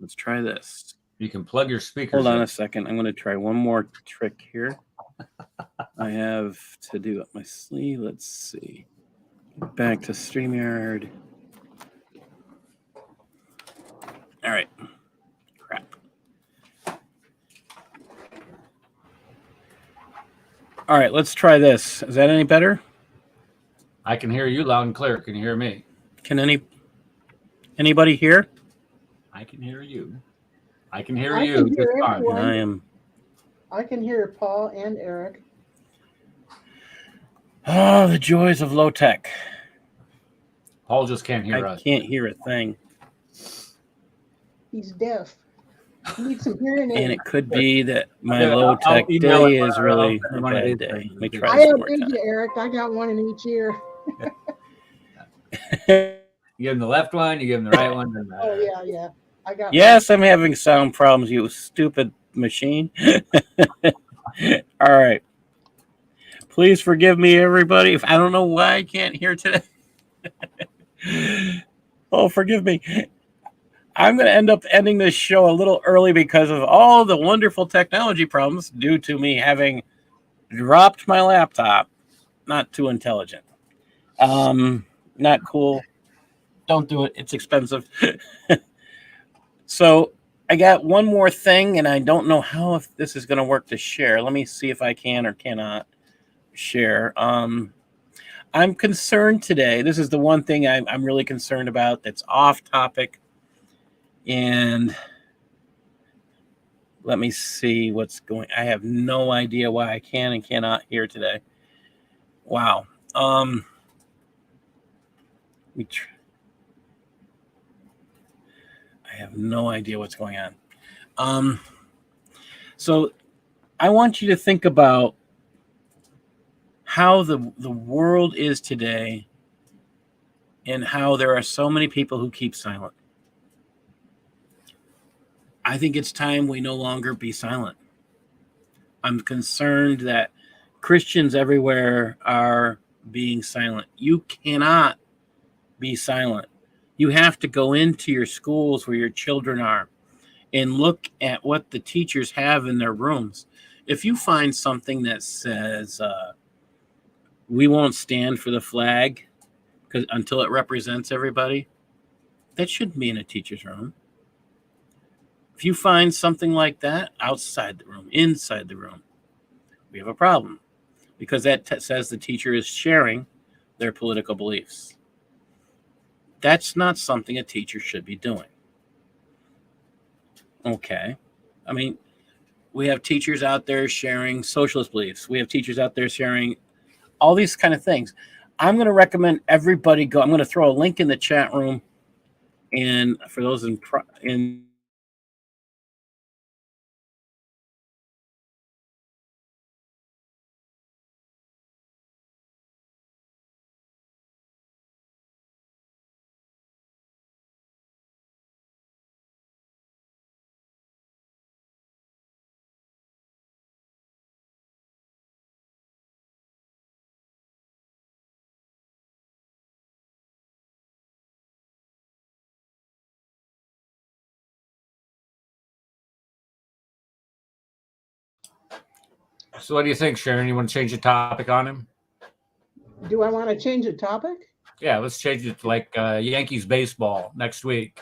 Let's try this. You can plug your speakers. Hold on in. a second. I'm going to try one more trick here. I have to do up my sleeve. Let's see. Back to StreamYard. All right. Crap. All right, let's try this. Is that any better? I can hear you loud and clear. Can you hear me? Can anybody hear? I can hear you. I can hear I you. can hear just fine. everyone. I am. I can hear Paul and Eric. Oh, the joys of low tech. Paul just can't hear I us. can't hear a thing. He's deaf. He needs some hearing aids. And it could be that my Yeah, low I'll tech email day it is or really I'll a send one of bad these day. things. Let me I try this have one more you, Eric. I got one in each ear. time. You give him the left one, you give him the right one. And, Oh yeah. I got Yes, I'm having sound problems, you stupid machine. All right. Please forgive me, everybody, if I don't know why I can't hear today. Oh, forgive me. I'm going to end up ending this show a little early because of all the wonderful technology problems due to me having dropped my laptop. Not too intelligent. Not cool. Don't do it. It's expensive. So I got one more thing, and I don't know how if this is going to work to share. Let me see if I can or cannot share. I'm concerned today. This is the one thing I'm really concerned about that's off topic. And let me see what's going. I have no idea why I can and cannot hear today. Wow. I have no idea what's going on. So I want you to think about how the world is today and how there are so many people who keep silent. I think it's time we no longer be silent. I'm concerned that Christians everywhere are being silent. You cannot be silent. You have to go into your schools where your children are and look at what the teachers have in their rooms. If you find something that says, we won't stand for the flag until it represents everybody, that shouldn't be in a teacher's room. If you find something like that outside the room, inside the room, we have a problem because that says the teacher is sharing their political beliefs. That's not something a teacher should be doing. Okay. I mean, we have teachers out there sharing socialist beliefs. We have teachers out there sharing all these kind of things. I'm going to recommend everybody go. I'm going to throw a link in the chat room. And for those in So what do you think, Sharon? You want to change the topic on him? Do I want to change the topic? Yeah, let's change it to like Yankees baseball next week.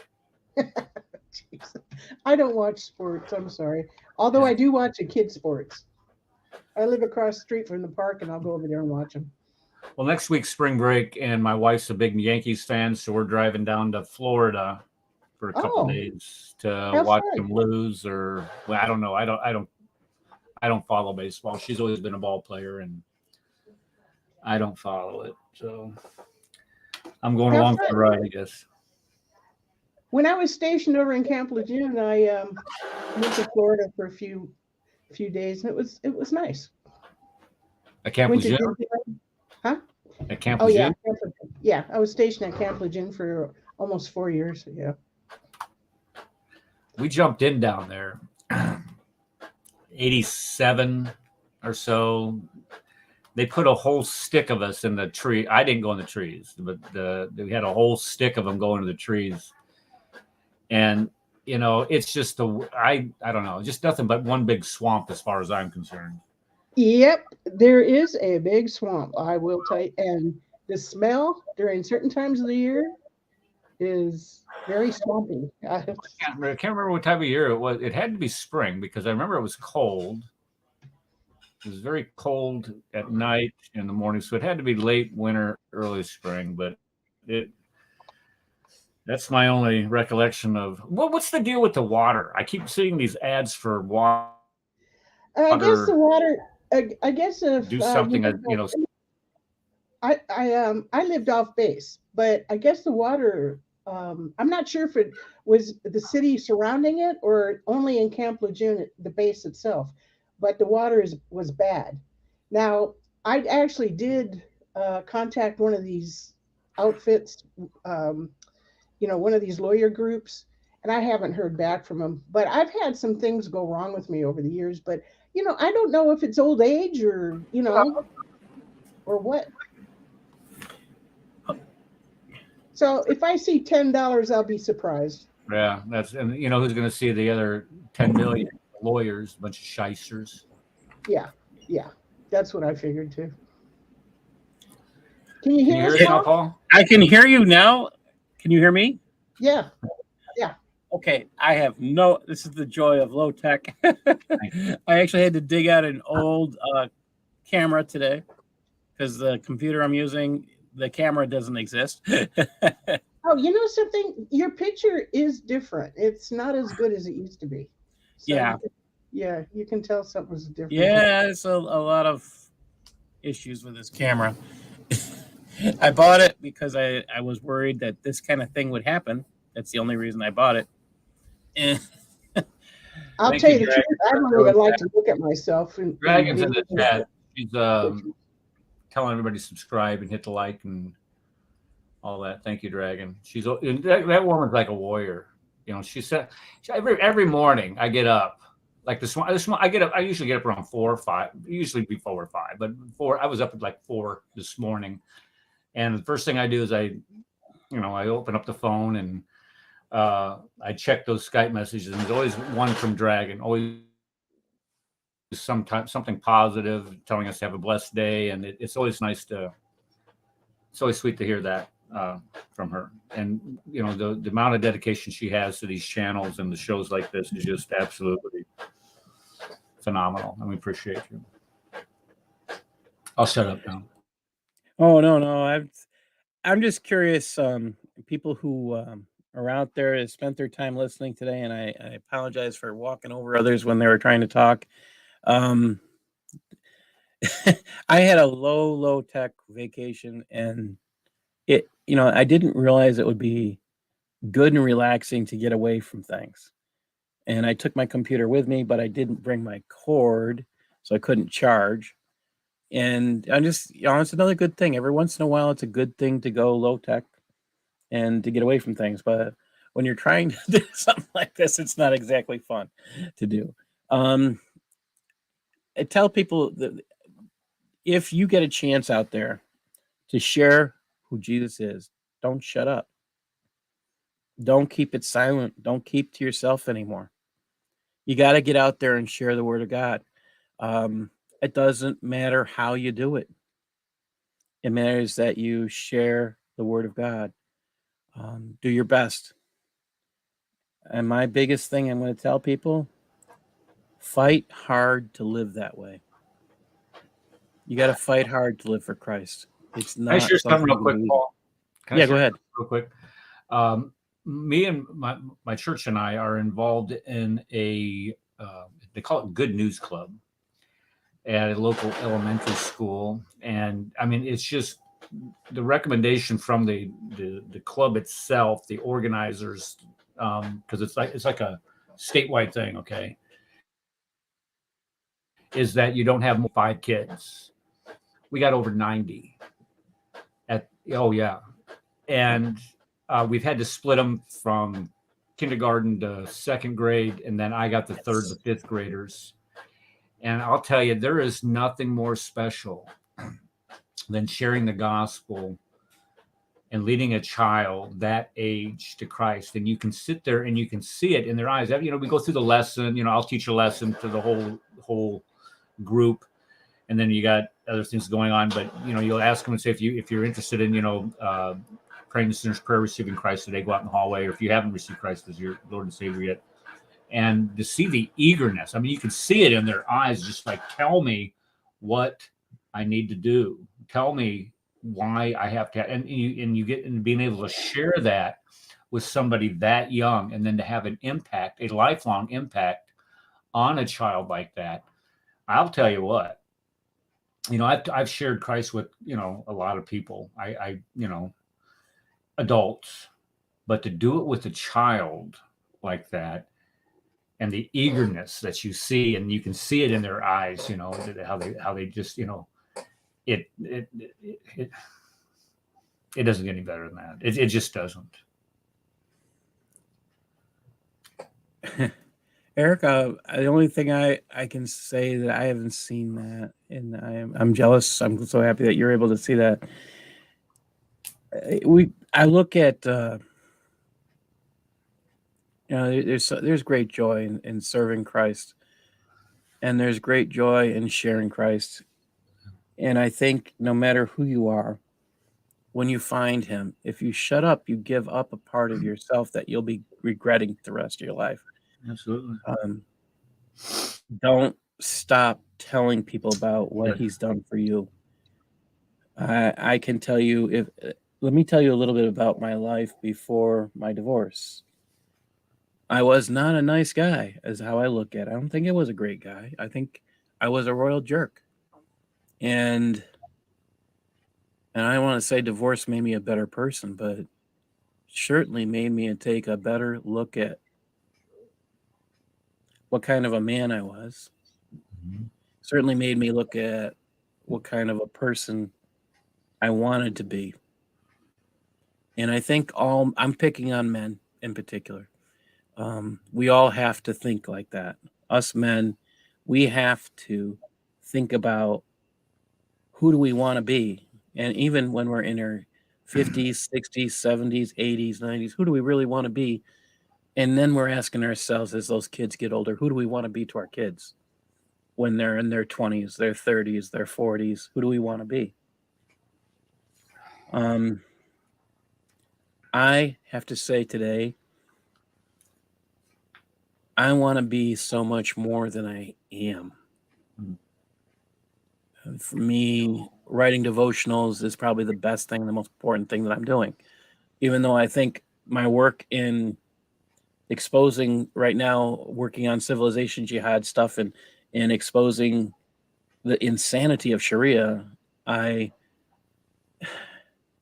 Jeez. I don't watch sports. I'm sorry. Although I do watch the kids' sports. I live across the street from the park, and I'll go over there and watch them. Well, next week's spring break, and my wife's a big Yankees fan, so we're driving down to Florida for a couple days to watch them lose. Or well, I don't know. I don't follow baseball. She's always been a ball player, and I don't follow it. So I'm going along for the ride, I guess. When I was stationed over in Camp Lejeune, I went to Florida for a few days, and it was nice. At Camp Lejeune? Huh? At Camp Lejeune? Yeah, I was stationed at Camp Lejeune for almost 4 years. Yeah. We jumped in down there, 87 or so. They put a whole stick of us in the tree. I didn't go in the trees, but we had a whole stick of them going to the trees. And it's just I don't know, just nothing but one big swamp as far as I'm concerned. Yep, there is a big swamp, I will tell you. And the smell during certain times of the year is very swampy. I can't remember what time of year it was. It had to be spring because I remember it was cold. It was very cold at night in the morning, so it had to be late winter, early spring. But that's my only recollection of what's the deal with the water? I keep seeing these ads for water. I guess the water. I guess if do something, I lived off base, but I guess the water. I'm not sure if it was the city surrounding it or only in Camp Lejeune, the base itself, but the water was bad. Now, I actually did contact one of these outfits, one of these lawyer groups, and I haven't heard back from them. But I've had some things go wrong with me over the years. But I don't know if it's old age or or what. So if I see $10, I'll be surprised. Yeah, and who's going to see the other 10 million lawyers, a bunch of shysters. Yeah, that's what I figured too. Can you hear us now, Paul? I can hear you now. Can you hear me? Yeah. Okay, this is the joy of low tech. I actually had to dig out an old camera today because the computer I'm using, the camera doesn't exist. Oh, you know something? Your picture is different. It's not as good as it used to be. So you can tell something's different. Yeah, it's a lot of issues with this camera. I bought it because I was worried that this kind of thing would happen. That's the only reason I bought it. I'll tell you the truth. I don't even like to look at myself. Dragon's in the chat. She's telling everybody to subscribe and hit the like and all that. Thank you, Dragon. That woman's like a warrior. She said every morning I get up. Like this one, I get up. I usually get up around 4 or 5. Usually before 5, but 4. I was up at like 4 this morning, and the first thing I do is I open up the phone and I check those Skype messages, and there's always one from Dragon. Always something positive, telling us to have a blessed day, and it's always nice it's always sweet to hear that from her. And the amount of dedication she has to these channels and the shows like this is just absolutely phenomenal, and we appreciate you. I'll shut up now. Oh no, I'm just curious. People who are out there have spent their time listening today, and I apologize for walking over others when they were trying to talk. I had a low tech vacation, and I didn't realize it would be good and relaxing to get away from things. And I took my computer with me, but I didn't bring my cord, so I couldn't charge. And I just, it's another good thing. Every once in a while, it's a good thing to go low tech and to get away from things. But when you're trying to do something like this, it's not exactly fun to do. I tell people that if you get a chance out there to share who Jesus is, don't shut up. Don't keep it silent. Don't keep to yourself anymore. You got to get out there and share the word of God. It doesn't matter how you do it. It matters that you share the word of God. Do your best. And my biggest thing I'm going to tell people, fight hard to live that way. You got to fight hard to live for Christ. It's not. Can I share something real quick, Paul? Yeah, go ahead. Real quick. Me and my church and I are involved in a they call it Good News Club at a local elementary school, and I mean it's just the recommendation from the club itself, the organizers, because it's like a statewide thing, okay, is that you don't have more 5 kids. We got over 90 and we've had to split them from kindergarten to 2nd grade, and then I got the 3rd to 5th graders. And I'll tell you, there is nothing more special than sharing the gospel and leading a child that age to Christ, and you can sit there and you can see it in their eyes. You know, we go through the lesson. You know, I'll teach a lesson to the whole group, and then you got other things going on. But you know, you'll ask them and say, if you're interested in, you know, praying the sinner's prayer, receiving Christ today, go out in the hallway, or if you haven't received Christ as your Lord and Savior yet, and to see the eagerness. I mean, you can see it in their eyes, just like, tell me what I need to do. Tell me why I have to, and you get in being able to share that with somebody that young, and then to have an impact, a lifelong impact on a child like that. I'll tell you what, you know, I've shared Christ with, you know, a lot of people, I you know, adults, but to do it with a child like that, and the eagerness that you see, and you can see it in their eyes, you know, how they just, you know, it doesn't get any better than that. It just doesn't. Eric, the only thing I can say that I haven't seen that, and I'm jealous. I'm so happy that you're able to see that. I look at you know, there's great joy in serving Christ, and there's great joy in sharing Christ. And I think no matter who you are, when you find him, if you shut up, you give up a part of yourself that you'll be regretting the rest of your life. Absolutely. Don't stop telling people about what he's done for you. I can tell you, let me tell you a little bit about my life before my divorce. I was not a nice guy, is how I look at it. I don't think I was a great guy. I think I was a royal jerk. And I don't want to say divorce made me a better person, but certainly made me take a better look at what kind of a man I was. Mm-hmm. Certainly made me look at what kind of a person I wanted to be. And I think I'm picking on men in particular. We all have to think like that. Us men, we have to think about who do we want to be. And even when we're in our 50s, 60s, 70s, 80s, 90s, who do we really want to be? And then we're asking ourselves, as those kids get older, who do we want to be to our kids when they're in their 20s, their 30s, their 40s? Who do we want to be? I have to say today, I want to be so much more than I am. For me, writing devotionals is probably the best thing, the most important thing that I'm doing. Even though I think my work in exposing right now, working on civilization jihad stuff and exposing the insanity of Shariah, I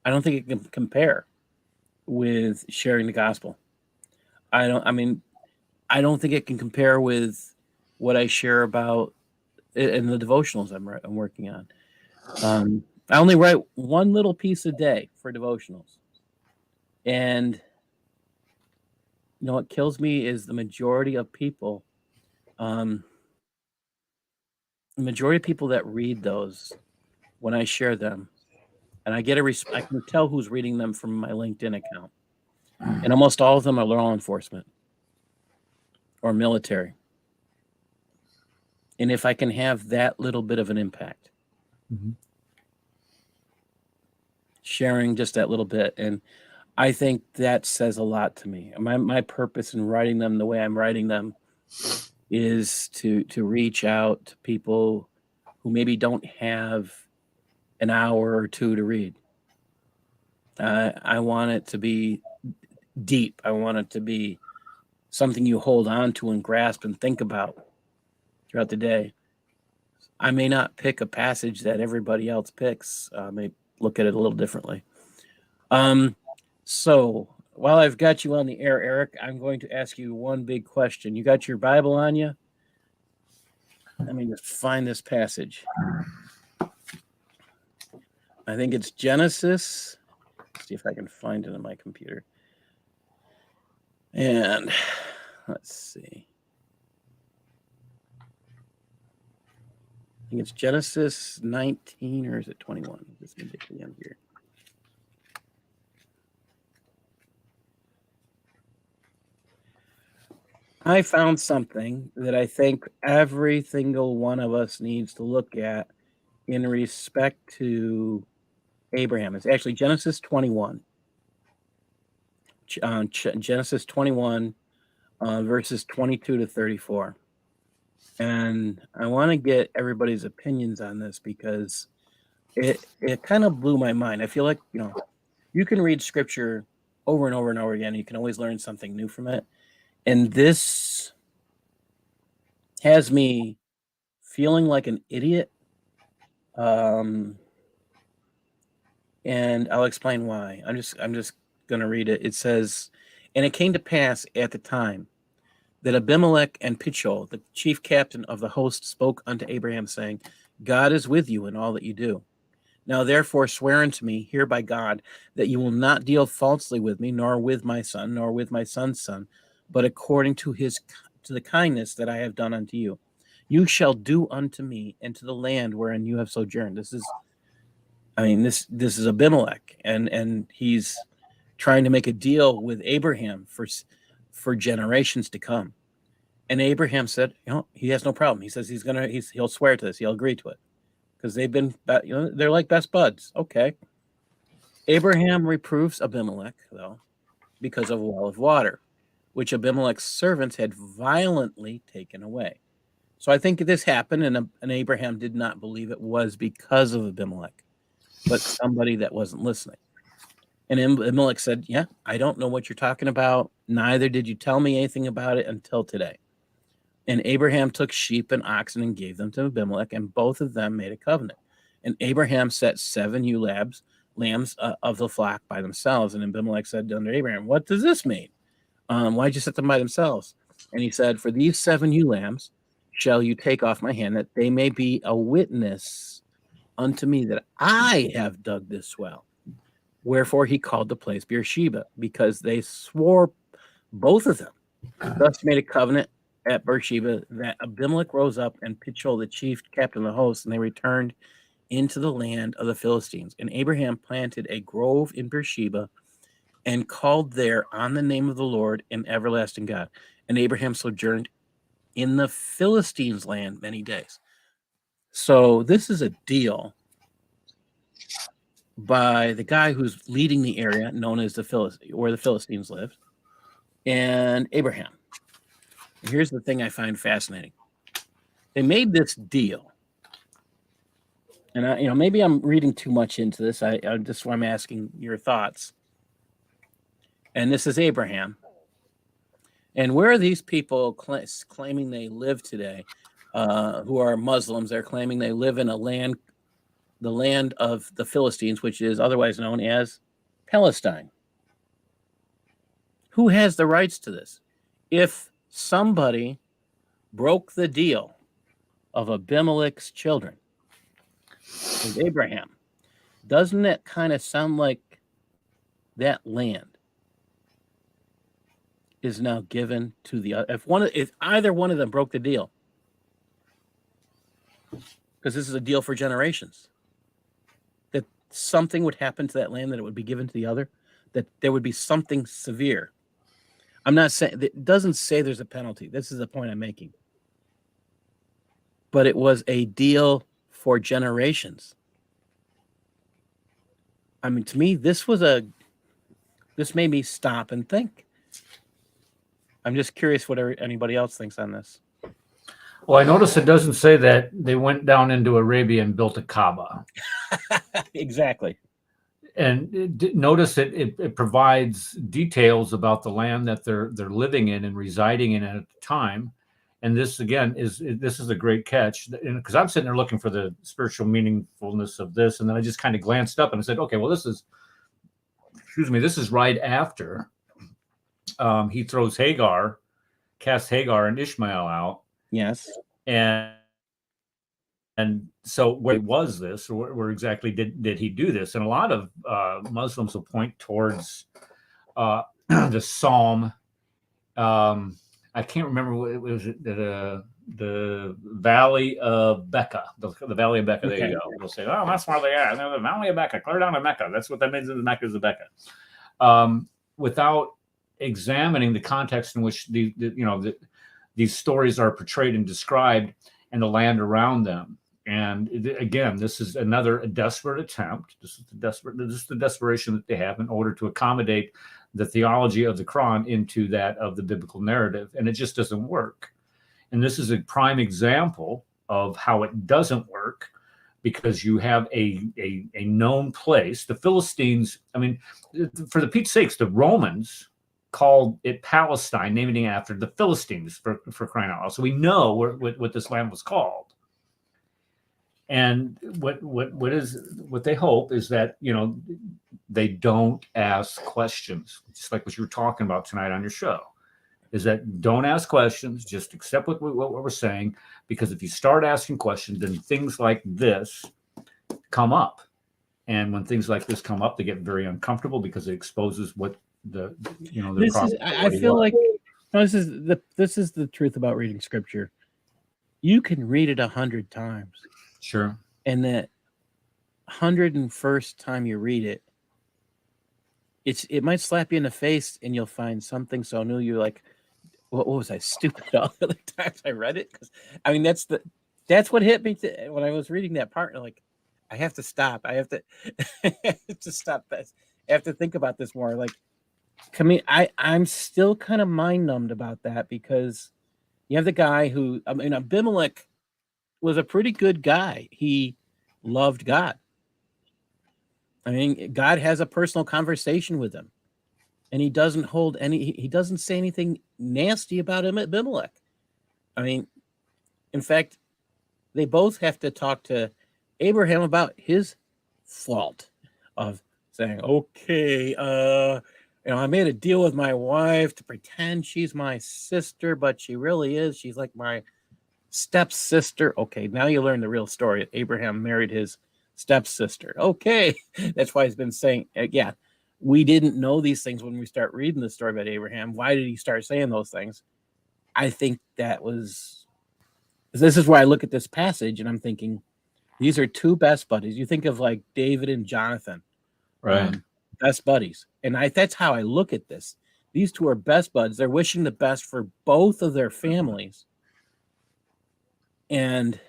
don't think it can compare with sharing the gospel. I don't think it can compare with what I share about in the devotionals I'm working on. I only write one little piece a day for devotionals. And you know what kills me is the majority of people, that read those when I share them, and I get I can tell who's reading them from my LinkedIn account. And almost all of them are law enforcement or military. And if I can have that little bit of an impact, sharing just that little bit, and I think that says a lot to me. My purpose in writing them the way I'm writing them is to reach out to people who maybe don't have an hour or two to read. I want it to be deep. I want it to be something you hold on to and grasp and think about throughout the day. I may not pick a passage that everybody else picks. I may look at it a little differently. So while I've got you on the air, Eric, I'm going to ask you one big question. You got your Bible on you? Let me just find this passage. I think it's Genesis. Let's see if I can find it on my computer. And let's see. I think it's Genesis 19, or is it 21? This may take the end here. I found something that I think every single one of us needs to look at in respect to Abraham. It's actually Genesis 21. Genesis 21, verses 22 to 34. And I want to get everybody's opinions on this because it kind of blew my mind. I feel like, you can read scripture over and over and over again. You can always learn something new from it. And this has me feeling like an idiot. And I'll explain why. I'm just going to read it. It says, "And it came to pass at the time that Abimelech and Pichol, the chief captain of the host, spoke unto Abraham, saying, God is with you in all that you do. Now therefore swear unto me here by God that you will not deal falsely with me, nor with my son, nor with my son's son, but according to the kindness that I have done unto you. You shall do unto me and to the land wherein you have sojourned." This is Abimelech, and he's trying to make a deal with Abraham for generations to come. And Abraham said, he has no problem. He says he'll swear to this. He'll agree to it because they've been, they're like best buds. Okay. Abraham reproves Abimelech, though, because of a well of water, which Abimelech's servants had violently taken away. So I think this happened, and Abraham did not believe it was because of Abimelech, but somebody that wasn't listening. And Abimelech said, yeah, I don't know what you're talking about. Neither did you tell me anything about it until today. And Abraham took sheep and oxen and gave them to Abimelech, and both of them made a covenant. And Abraham set 7 ewe lambs of the flock by themselves. And Abimelech said unto Abraham, what does this mean? Why'd you set them by themselves? And he said, for these 7 ewe lambs shall you take off my hand, that they may be a witness unto me that I have dug this well. Wherefore he called the place Beersheba, because they swore, both of them, thus made a covenant at Beersheba, that Abimelech rose up and Pichol, the chief captain of the host, and they returned into the land of the Philistines. And Abraham planted a grove in Beersheba and called there on the name of the Lord and everlasting God. And Abraham sojourned in the Philistines' land many days. So this is a deal by the guy who's leading the area known as where the Philistines lived, and Abraham. Here's the thing I find fascinating. They made this deal, and maybe I'm reading too much into this. I'm asking your thoughts. And this is Abraham. And where are these people claiming they live today, who are Muslims? They're claiming they live in the land of the Philistines, which is otherwise known as Palestine. Who has the rights to this? If somebody broke the deal of Abimelech's children with Abraham, doesn't it kind of sound like that land is now given to the other? If either one of them broke the deal, because this is a deal for generations, that something would happen to that land, that it would be given to the other, that there would be something severe. I'm not saying, it doesn't say there's a penalty. This is the point I'm making. But it was a deal for generations. I mean, to me, this made me stop and think. I'm just curious what anybody else thinks on this. Well, I noticed it doesn't say that they went down into Arabia and built a Kaaba. Exactly. And notice it provides details about the land that they're living in and residing in at the time. And this again is a great catch, because I'm sitting there looking for the spiritual meaningfulness of this, and then I just kind of glanced up and I said, okay, well, this is right after he casts Hagar and Ishmael out. Yes. And so where was this, or where exactly did he do this? And a lot of Muslims will point towards the Psalm. I can't remember what it was. The Valley of Becca. The Valley of Becca. Okay. There you go. They'll say, oh, that's where they are. They're the Valley of Becca. Clear down to Mecca. That's what that means. The Mecca is the Becca. Without examining the context in which these stories are portrayed and described and the land around them. And again, this is another desperate attempt. This is the desperation that they have in order to accommodate the theology of the Quran into that of the biblical narrative. And it just doesn't work. And this is a prime example of how it doesn't work, because you have a known place. The Philistines, I mean, for the Pete's sakes, the Romans called it Palestine, naming it after the Philistines, for crying out loud. So we know what this land was called. And what they hope is that, you know, they don't ask questions, just like what you were talking about tonight on your show, is that don't ask questions, just accept what we're saying, because if you start asking questions, then things like this come up. And when things like this come up, they get very uncomfortable because it exposes what the I feel like this is the truth about reading scripture. You can read it 100 times. Sure. And that 101st time you read it, it might slap you in the face, and you'll find something so new. You're like, what was I stupid all the other times I read it? Because I mean, that's what hit me when I was reading that part. Like, I have to stop. I have to stop this. I have to think about this more. Like, I'm still kind of mind numbed about that, because you have the guy who, I mean, Abimelech was a pretty good guy. He loved God. I mean, God has a personal conversation with him, and he doesn't say anything nasty about him at Abimelech. I mean, in fact, they both have to talk to Abraham about his fault of saying, okay, I made a deal with my wife to pretend she's my sister, but she really is. She's like my stepsister. Okay, now you learn the real story. Abraham married his stepsister. Okay, that's why he's been saying, yeah, we didn't know these things when we start reading the story about Abraham. Why did he start saying those things? I think this is where I look at this passage and I'm thinking, these are two best buddies. You think of like David and Jonathan, right? Best buddies. And that's how I look at this. These two are best buds. They're wishing the best for both of their families. And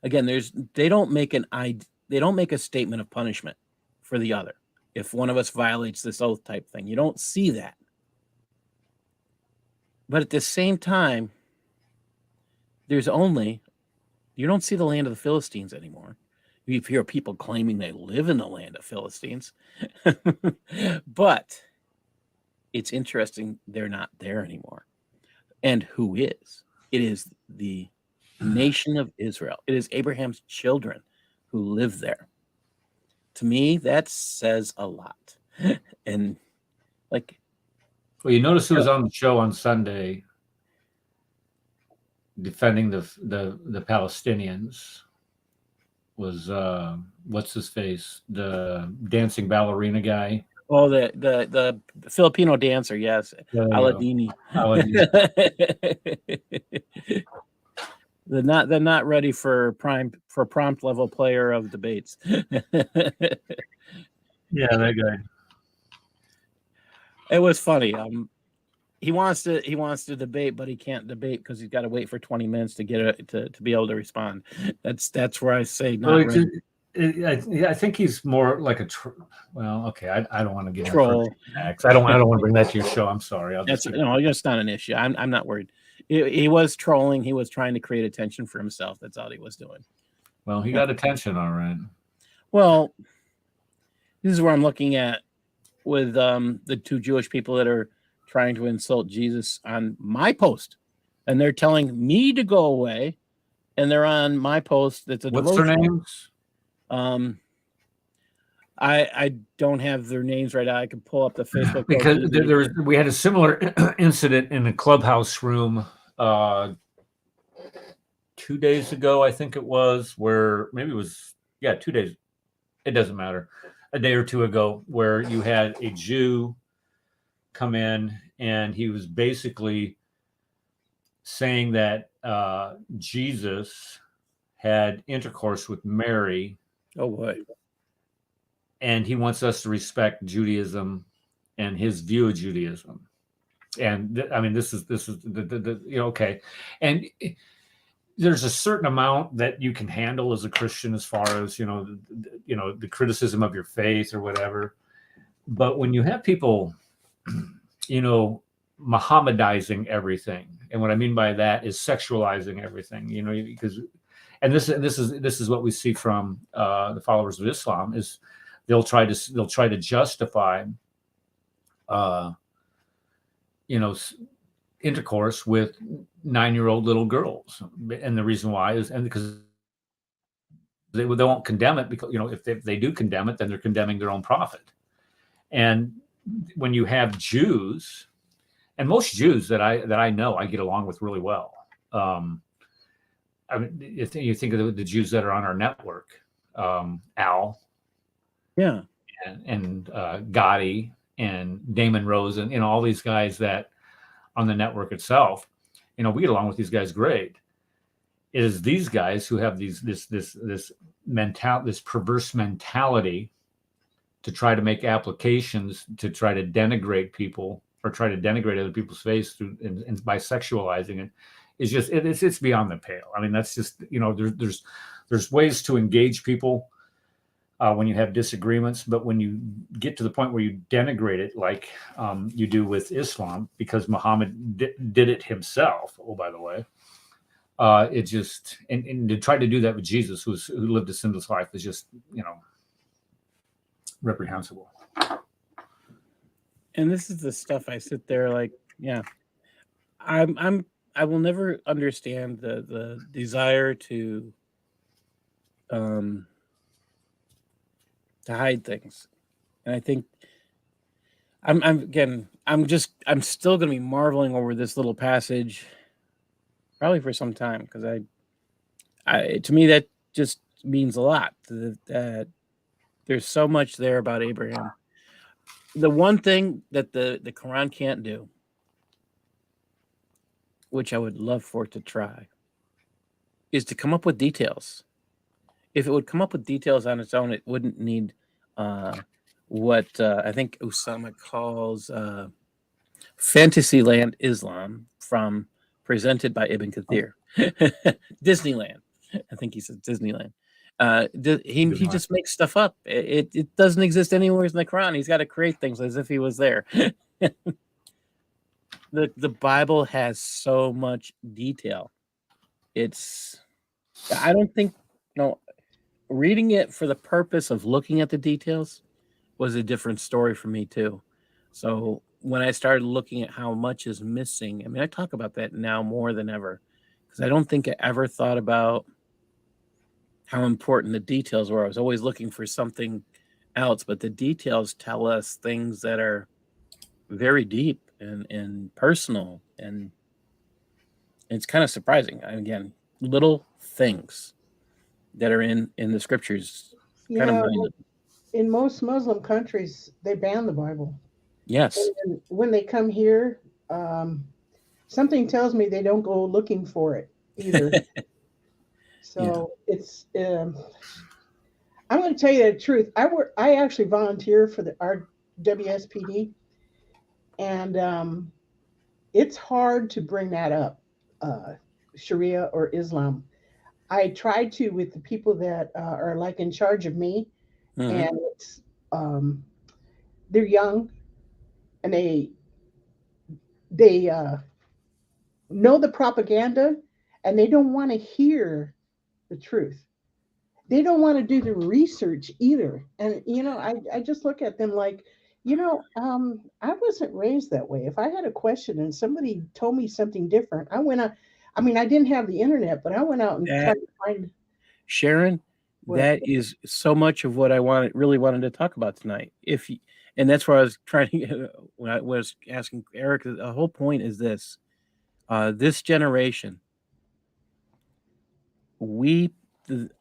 again, they don't make a statement of punishment for the other. If one of us violates this oath type thing, you don't see that. But at the same time, you don't see the land of the Philistines anymore. You hear people claiming they live in the land of Philistines. But it's interesting they're not there anymore. And who is? It is the nation of Israel. It is Abraham's children who live there. To me, that says a lot. And like, well, you notice who was on the show on Sunday defending the Palestinians was what's his face, the dancing ballerina guy. Oh, the Filipino dancer, yes, Aladini. They're not ready for prompt level player of debates. Yeah, that guy. It was funny. He wants to debate, but he can't debate because he's got to wait for 20 minutes to get to be able to respond. That's where I say not ready. I think he's more like okay. I don't want to get troll. I don't want to bring that to your show. I'm sorry. That's not an issue. I'm not worried. He was trolling. He was trying to create attention for himself. That's all he was doing. Well, he got attention, all right. Well, this is where I'm looking at with the two Jewish people that are trying to insult Jesus on my post, and they're telling me to go away, and they're on my post. That's a what's their names? I don't have their names right now. I can pull up the Facebook because we had a similar incident in a clubhouse room 2 days ago, I think it was, where maybe it was 2 days. It doesn't matter. A day or two ago, where you had a Jew come in and he was basically saying that Jesus had intercourse with Mary. Oh, what? And he wants us to respect Judaism and his view of Judaism. And I mean, this is the okay, and there's a certain amount that you can handle as a Christian, as far as the criticism of your faith or whatever. But when you have people, Mohammedizing everything, and what I mean by that is sexualizing everything, because, and this is what we see from the followers of Islam, is they'll try to justify, intercourse with 9-year-old little girls, and the reason why is because they won't condemn it, because if they do condemn it, then they're condemning their own prophet. And when you have Jews, and most Jews that I know, I get along with really well. I mean, you think of the Jews that are on our network, Al, Yeah, and Gotti and Damon Rose, and all these guys that on the network itself, we get along with these guys great. It is these guys who have this perverse mentality to try to make applications to try to denigrate people, or try to denigrate other people's faith through and by sexualizing it. Is just it's beyond the pale. I mean, that's just there's ways to engage people when you have disagreements, but when you get to the point where you denigrate it, like you do with Islam, because Muhammad did it himself. Oh, by the way, it just and to try to do that with Jesus, who lived a sinless life, is just reprehensible. and this is the stuff I sit there like, yeah, I will never understand the desire to hide things, and I think I'm still going to be marveling over this little passage, probably for some time, because to me that just means a lot. That there's so much there about Abraham. The one thing that the Quran can't do, which I would love for it to try, is to come up with details. If it would come up with details on its own, it wouldn't need what I think Osama calls Fantasyland Islam, presented by Ibn Kathir. Disneyland. I think he says Disneyland. He just makes stuff up. It doesn't exist anywhere in the Quran. He's got to create things as if he was there. The Bible has so much detail. I don't think reading it for the purpose of looking at the details was a different story for me too. So when I started looking at how much is missing, I mean, I talk about that now more than ever, because I don't think I ever thought about how important the details were. I was always looking for something else, but the details tell us things that are very deep and personal, and it's kind of surprising. Again, little things that are in the scriptures. Kind Yeah, of in most Muslim countries, they ban the Bible. yes. And when they come here, something tells me they don't go looking for it either. So it's. I'm going to tell you the truth. I actually volunteer for the RWSPD, and it's hard to bring that up, Sharia or Islam. I try to with the people that are like in charge of me, and it's, they're young, and they know the propaganda, and they don't want to hear the truth. They don't want to do the research either. And I just look at them like, I wasn't raised that way. If I had a question and somebody told me something different, I went out. I mean, I didn't have the internet, but I went out and tried to find. Sharon, that is so much of what I really wanted to talk about tonight. And that's where I was trying to, when I was asking Eric, the whole point is this: this generation,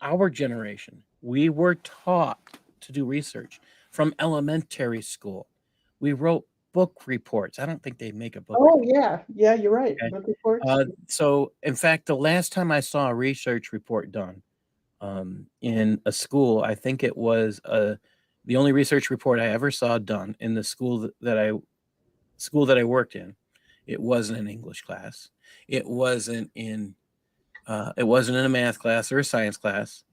our generation, we were taught to do research from elementary school. We wrote book reports. I don't think they make a book. Oh, report. Yeah, you're right. Okay. Book reports. So, in fact, the last time I saw a research report done in a school, I think it was the only research report I ever saw done in the school that I worked in, It wasn't an English class. It wasn't in a math class or a science class.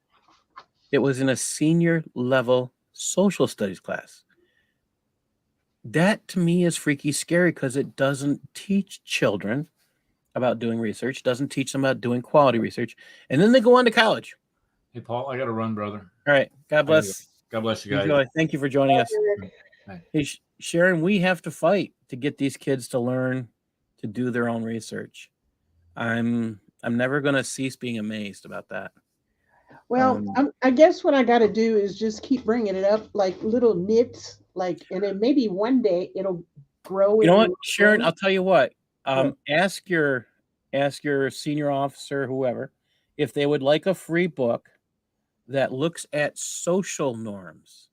It was in a senior level social studies class. That to me is freaky scary because it doesn't teach children about doing research, doesn't teach them about doing quality research, and then they go on to college. Hey, Paul, I got to run, brother. All right. God bless. God bless you guys. Enjoy. Thank you for joining us. Bye. Hey, Sharon, we have to fight to get these kids to learn to do their own research. I'm never going to cease being amazed about that. Well, I guess what I got to do is just keep bringing it up, like little nits, like, and then maybe one day it'll grow. You know what, Sharon? I'll tell you what. Ask your senior officer, whoever, if they would like a free book that looks at social norms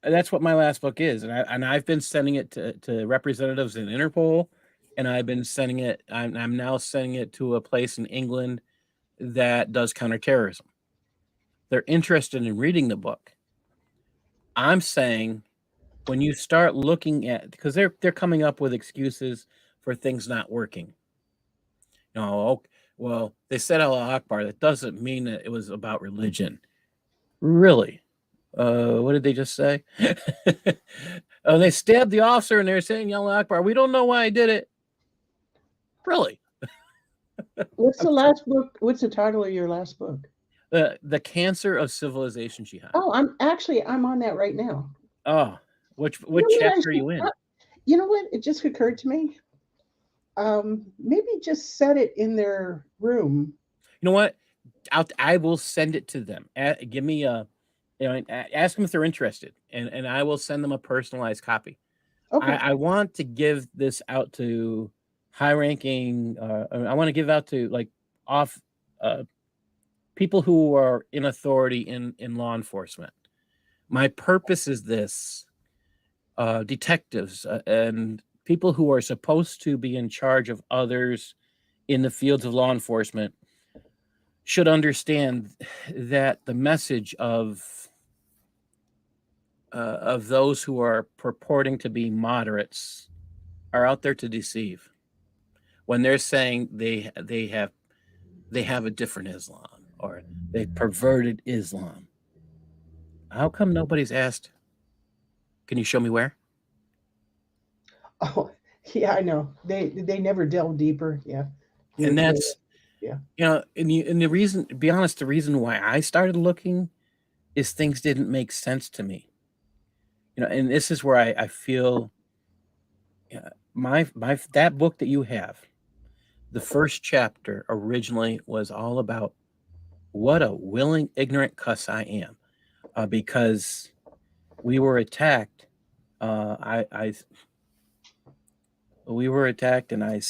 that's what my last book is, and I've been sending it to representatives in Interpol, and I've been sending it. I'm now sending it to a place in England that does counterterrorism. They're interested in reading the book. I'm saying when you start looking at, because they're coming up with excuses for things not working. Well, they said Allah Akbar. That doesn't mean that it was about religion. Really? What did they just say? They stabbed the officer and they're saying Allah Akbar. We don't know why I did it. Really? What's the last book? What's the title of your last book? The Cancer of Civilization Jihad. Oh, I'm on that right now. Oh, what chapter are you in? You know what? It just occurred to me. Maybe just set it in their room. You know what? I will send it to them. Give me ask them if they're interested, and I will send them a personalized copy. Okay. I want to give this out to high-ranking. I want to give out to people who are in authority in law enforcement. My purpose is this: detectives and people who are supposed to be in charge of others in the fields of law enforcement should understand that the message of those who are purporting to be moderates are out there to deceive. When they're saying they have a different Islam or they perverted Islam, how come nobody's asked, can you show me where? Oh, yeah, I know. They never delve deeper. Yeah. And that's, and the reason, to be honest, the reason why I started looking is things didn't make sense to me. And this is where I feel that book that you have, the first chapter originally was all about what a willing, ignorant cuss I am, because we were attacked. We were attacked, and I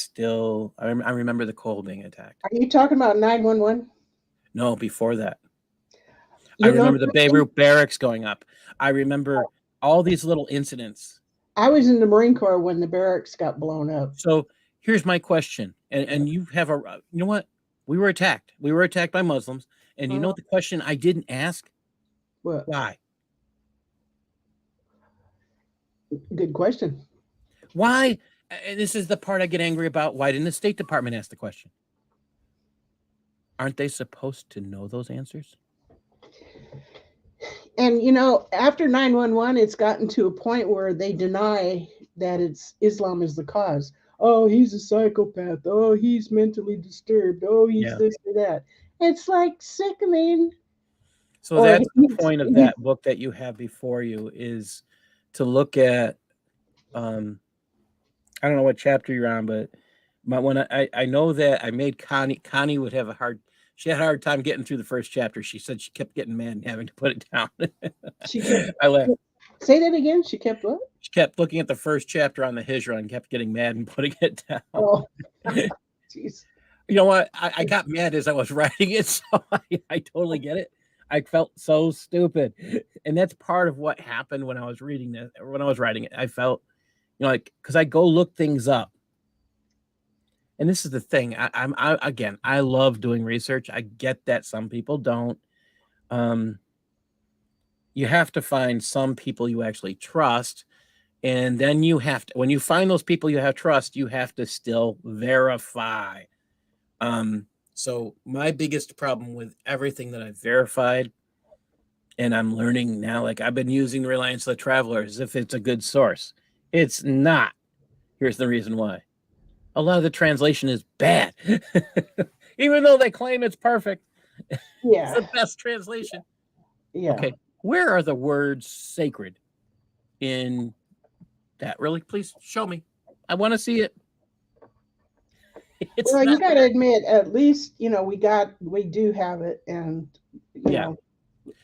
remember the Cole being attacked. Are you talking about 911? No, before that. I remember the Beirut barracks going up. I remember all these little incidents. I was in the Marine Corps when the barracks got blown up. So here's my question. And you have you know what? We were attacked. We were attacked by Muslims. And you know what the question I didn't ask? What? Why? Good question. Why? And this is the part I get angry about. Why didn't the State Department ask the question? Aren't they supposed to know those answers? And, after 911, it's gotten to a point where they deny that Islam is the cause. Oh, he's a psychopath. Oh, he's mentally disturbed. Oh, he's this or that. It's like sickening. So that's the point of that book that you have before you, is to look at, I don't know what chapter you're on, but when I know that I made Connie would have she had a hard time getting through the first chapter. She said she kept getting mad and having to put it down. I laughed. Say that again. She kept what? She kept looking at the first chapter on the Hijra and kept getting mad and putting it down. Oh, jeez. You know what? I got mad as I was writing it, so I totally get it. I felt so stupid. And that's part of what happened when I was reading this. When I was writing it, I felt, because I go look things up. And this is the thing. I love doing research. I get that some people don't. you have to find some people you actually trust. And then you have to, when you find those people you have trust, you have to still verify. So my biggest problem with everything that I've verified, and I'm learning now, like I've been using Reliance the Traveler as if it's a good source. It's not. Here's the reason why. A lot of the translation is bad. Even though they claim it's perfect. Yeah. It's the best translation. Yeah. Okay. Where are the words sacred in that? Really? Please show me. I want to see it. It's Well, you not got to there. admit, at least, we do have it. And, Yeah.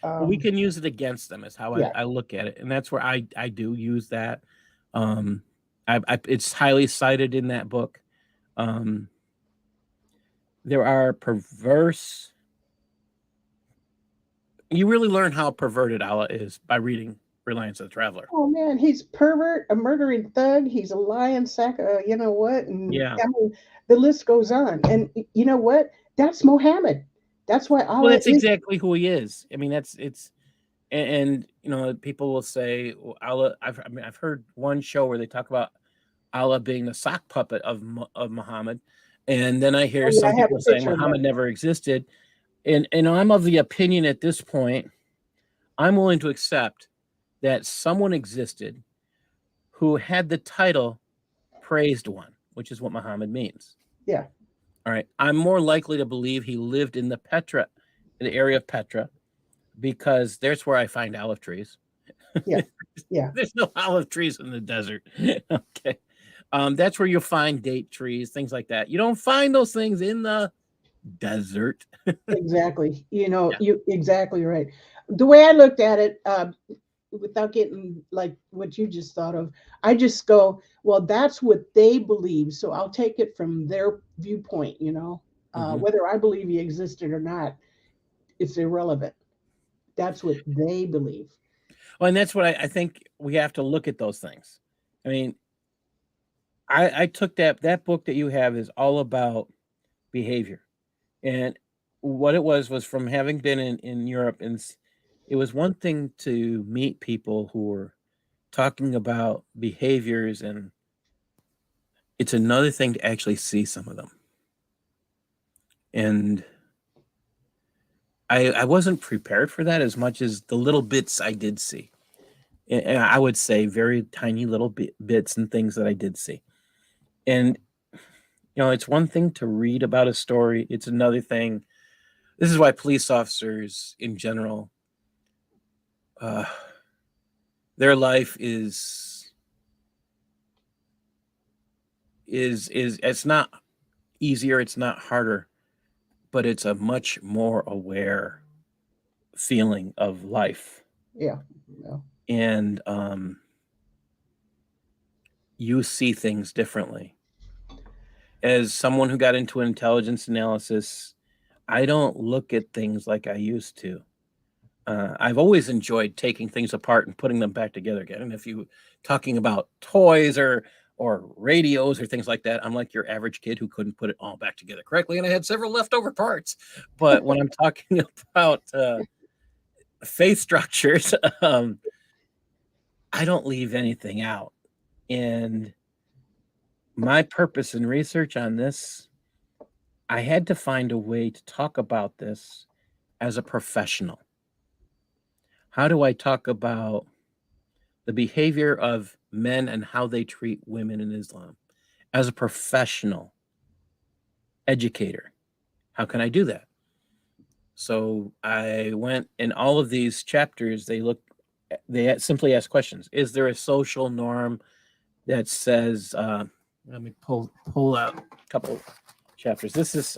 We um, can use it against them is how yeah. I look at it. And that's where I do use that. It's highly cited in that book. There are perverse. You really learn how perverted Allah is by reading Reliance of the Traveler. Oh man, he's pervert, a murdering thug. He's a lying sack of, you know what? And Yeah. I mean, the list goes on. And you know what? That's Muhammad. That's why Well, Allah that's is. exactly who he is. I mean, and people will say, well, Allah. I've heard one show where they talk about Allah being the sock puppet of Muhammad, and then I hear Oh, yeah, some I have people a saying picture of Muhammad that. never existed, and I'm of the opinion at this point, I'm willing to accept that someone existed who had the title praised one, which is what Muhammad means. Yeah. All right. I'm more likely to believe he lived in the area of Petra, because there's where I find olive trees. Yeah. Yeah. There's no olive trees in the desert. Okay. That's where you'll find date trees, things like that. You don't find those things in the desert. Exactly. Yeah. You exactly right. The way I looked at it, without getting like what you just thought of, I just go, well, that's what they believe. So I'll take it from their viewpoint, Mhm. whether I believe he existed or not, it's irrelevant. That's what they believe. Well, and that's what I think we have to look at those things. I mean, I took that book that you have is all about behavior. And what it was from having been in Europe, and it was one thing to meet people who were talking about behaviors, and it's another thing to actually see some of them. And I wasn't prepared for that as much as the little bits I did see. And I would say very tiny little bits and things that I did see. And, it's one thing to read about a story. It's another thing. This is why police officers in general, their life is it's not easier, it's not harder, but it's a much more aware feeling of life. Yeah. Yeah. And you see things differently. As someone who got into intelligence analysis, I don't look at things like I used to. I've always enjoyed taking things apart and putting them back together again. And if you talking about toys or radios or things like that, I'm like your average kid who couldn't put it all back together correctly, and I had several leftover parts. But when I'm talking about faith structures, I don't leave anything out. And my purpose in research on this, I had to find a way to talk about this as a professional. How do I talk about the behavior of men and how they treat women in Islam as a professional educator? How can I do that? So I went in all of these chapters. They simply ask questions. Is there a social norm that says, let me pull out a couple chapters. This is,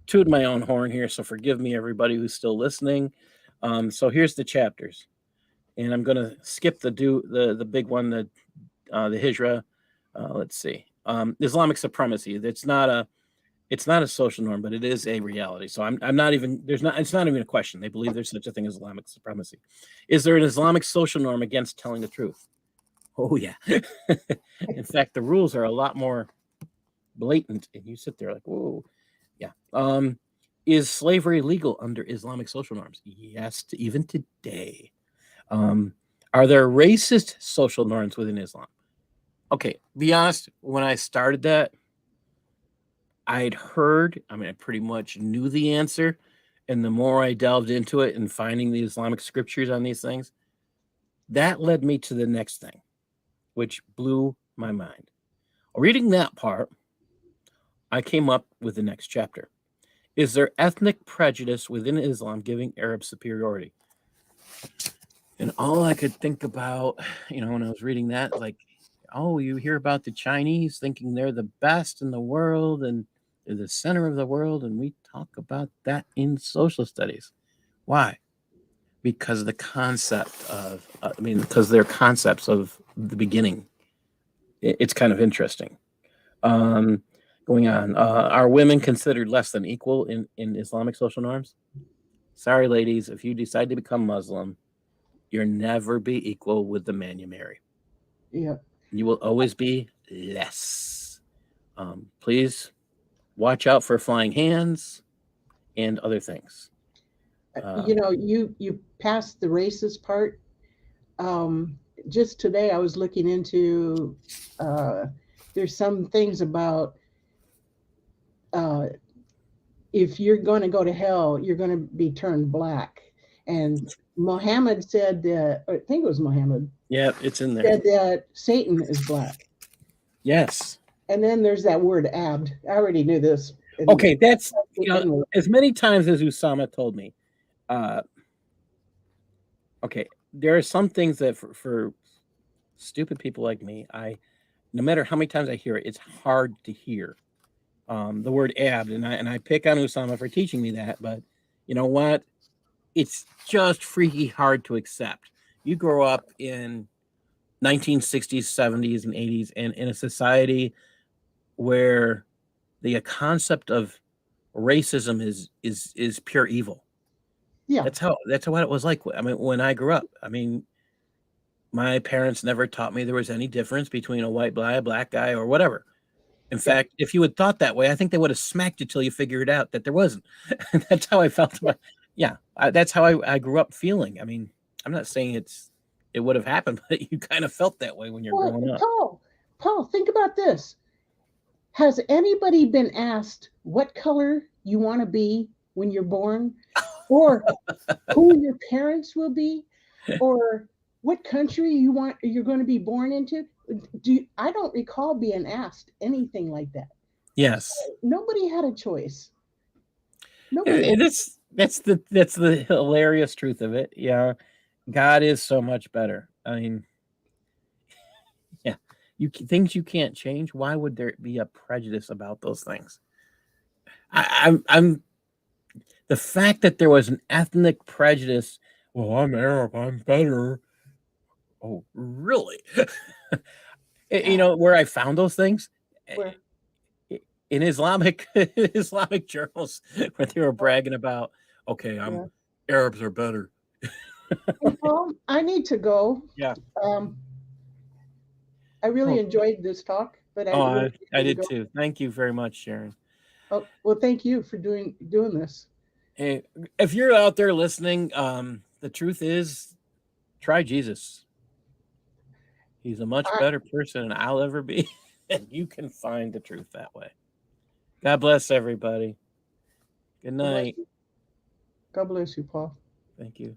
toot my own horn here, so forgive me, everybody who's still listening. So here's the chapters, and I'm going to skip the big one, the Hijra. Let's see, Islamic supremacy. It's not a social norm, but it is a reality. So I'm not even it's not even a question. They believe there's such a thing as Islamic supremacy. Is there an Islamic social norm against telling the truth? Oh yeah. In fact, the rules are a lot more blatant, and you sit there like, whoa, yeah. Is slavery legal under Islamic social norms? Yes, even today. Are there racist social norms within Islam? Okay, be honest, when I started that, I'd heard, I pretty much knew the answer. And the more I delved into it and finding the Islamic scriptures on these things, that led me to the next thing, which blew my mind. Reading that part, I came up with the next chapter. Is there ethnic prejudice within Islam giving Arab superiority? And all I could think about, when I was reading that, like, oh, you hear about the Chinese thinking they're the best in the world and they're the center of the world. And we talk about that in social studies. Why? Because the concept of, because they're concepts of the beginning. It's kind of interesting. Going on, are women considered less than equal in Islamic social norms? Sorry, ladies, if you decide to become Muslim, you'll never be equal with the man you marry. Yeah. You will always be less. Please watch out for flying hands and other things. You passed the racist part. Just today, I was looking into. There's some things about if you're going to go to hell, you're going to be turned black. And Muhammad said that, I think it was Muhammad. Yeah, it's in there. Said that Satan is black. Yes. And then there's that word abd. I already knew this. Okay, that's as many times as Usama told me. Okay, there are some things that for stupid people like me, no matter how many times I hear it, it's hard to hear. The word abd, and I pick on Usama for teaching me that, but you know what? It's just freaky hard to accept. You grow up in 1960s, 70s, and 80s, and in a society where the concept of racism is pure evil. Yeah, that's what it was like. When I grew up, my parents never taught me there was any difference between a white guy, a black guy, or whatever. In fact, if you had thought that way, I think they would have smacked you till you figured out that there wasn't. That's how I felt about. Yeah, that's how I grew up feeling. I'm not saying it would have happened, but you kind of felt that way when you're growing up. Paul, think about this. Has anybody been asked what color you want to be when you're born, or who your parents will be, or what country you're going to be born into? I don't recall being asked anything like that. Yes. So nobody had a choice. Nobody. That's the hilarious truth of it. Yeah. God is so much better. Yeah. Things you can't change. Why would there be a prejudice about those things? I'm the fact that there was an ethnic prejudice. Well, I'm Arab, I'm better. Oh, really? Where I found those things? Where? In Islamic journals, where they were bragging about, okay, Arabs are better. Well, I need to go. Yeah. I really enjoyed this talk, but I did too. Thank you very much, Sharon. Oh, well, thank you for doing this. Hey, if you're out there listening, the truth is, try Jesus. He's a much better person than I'll ever be, and you can find the truth that way. God bless everybody. Good night. God bless you, Paul. Thank you.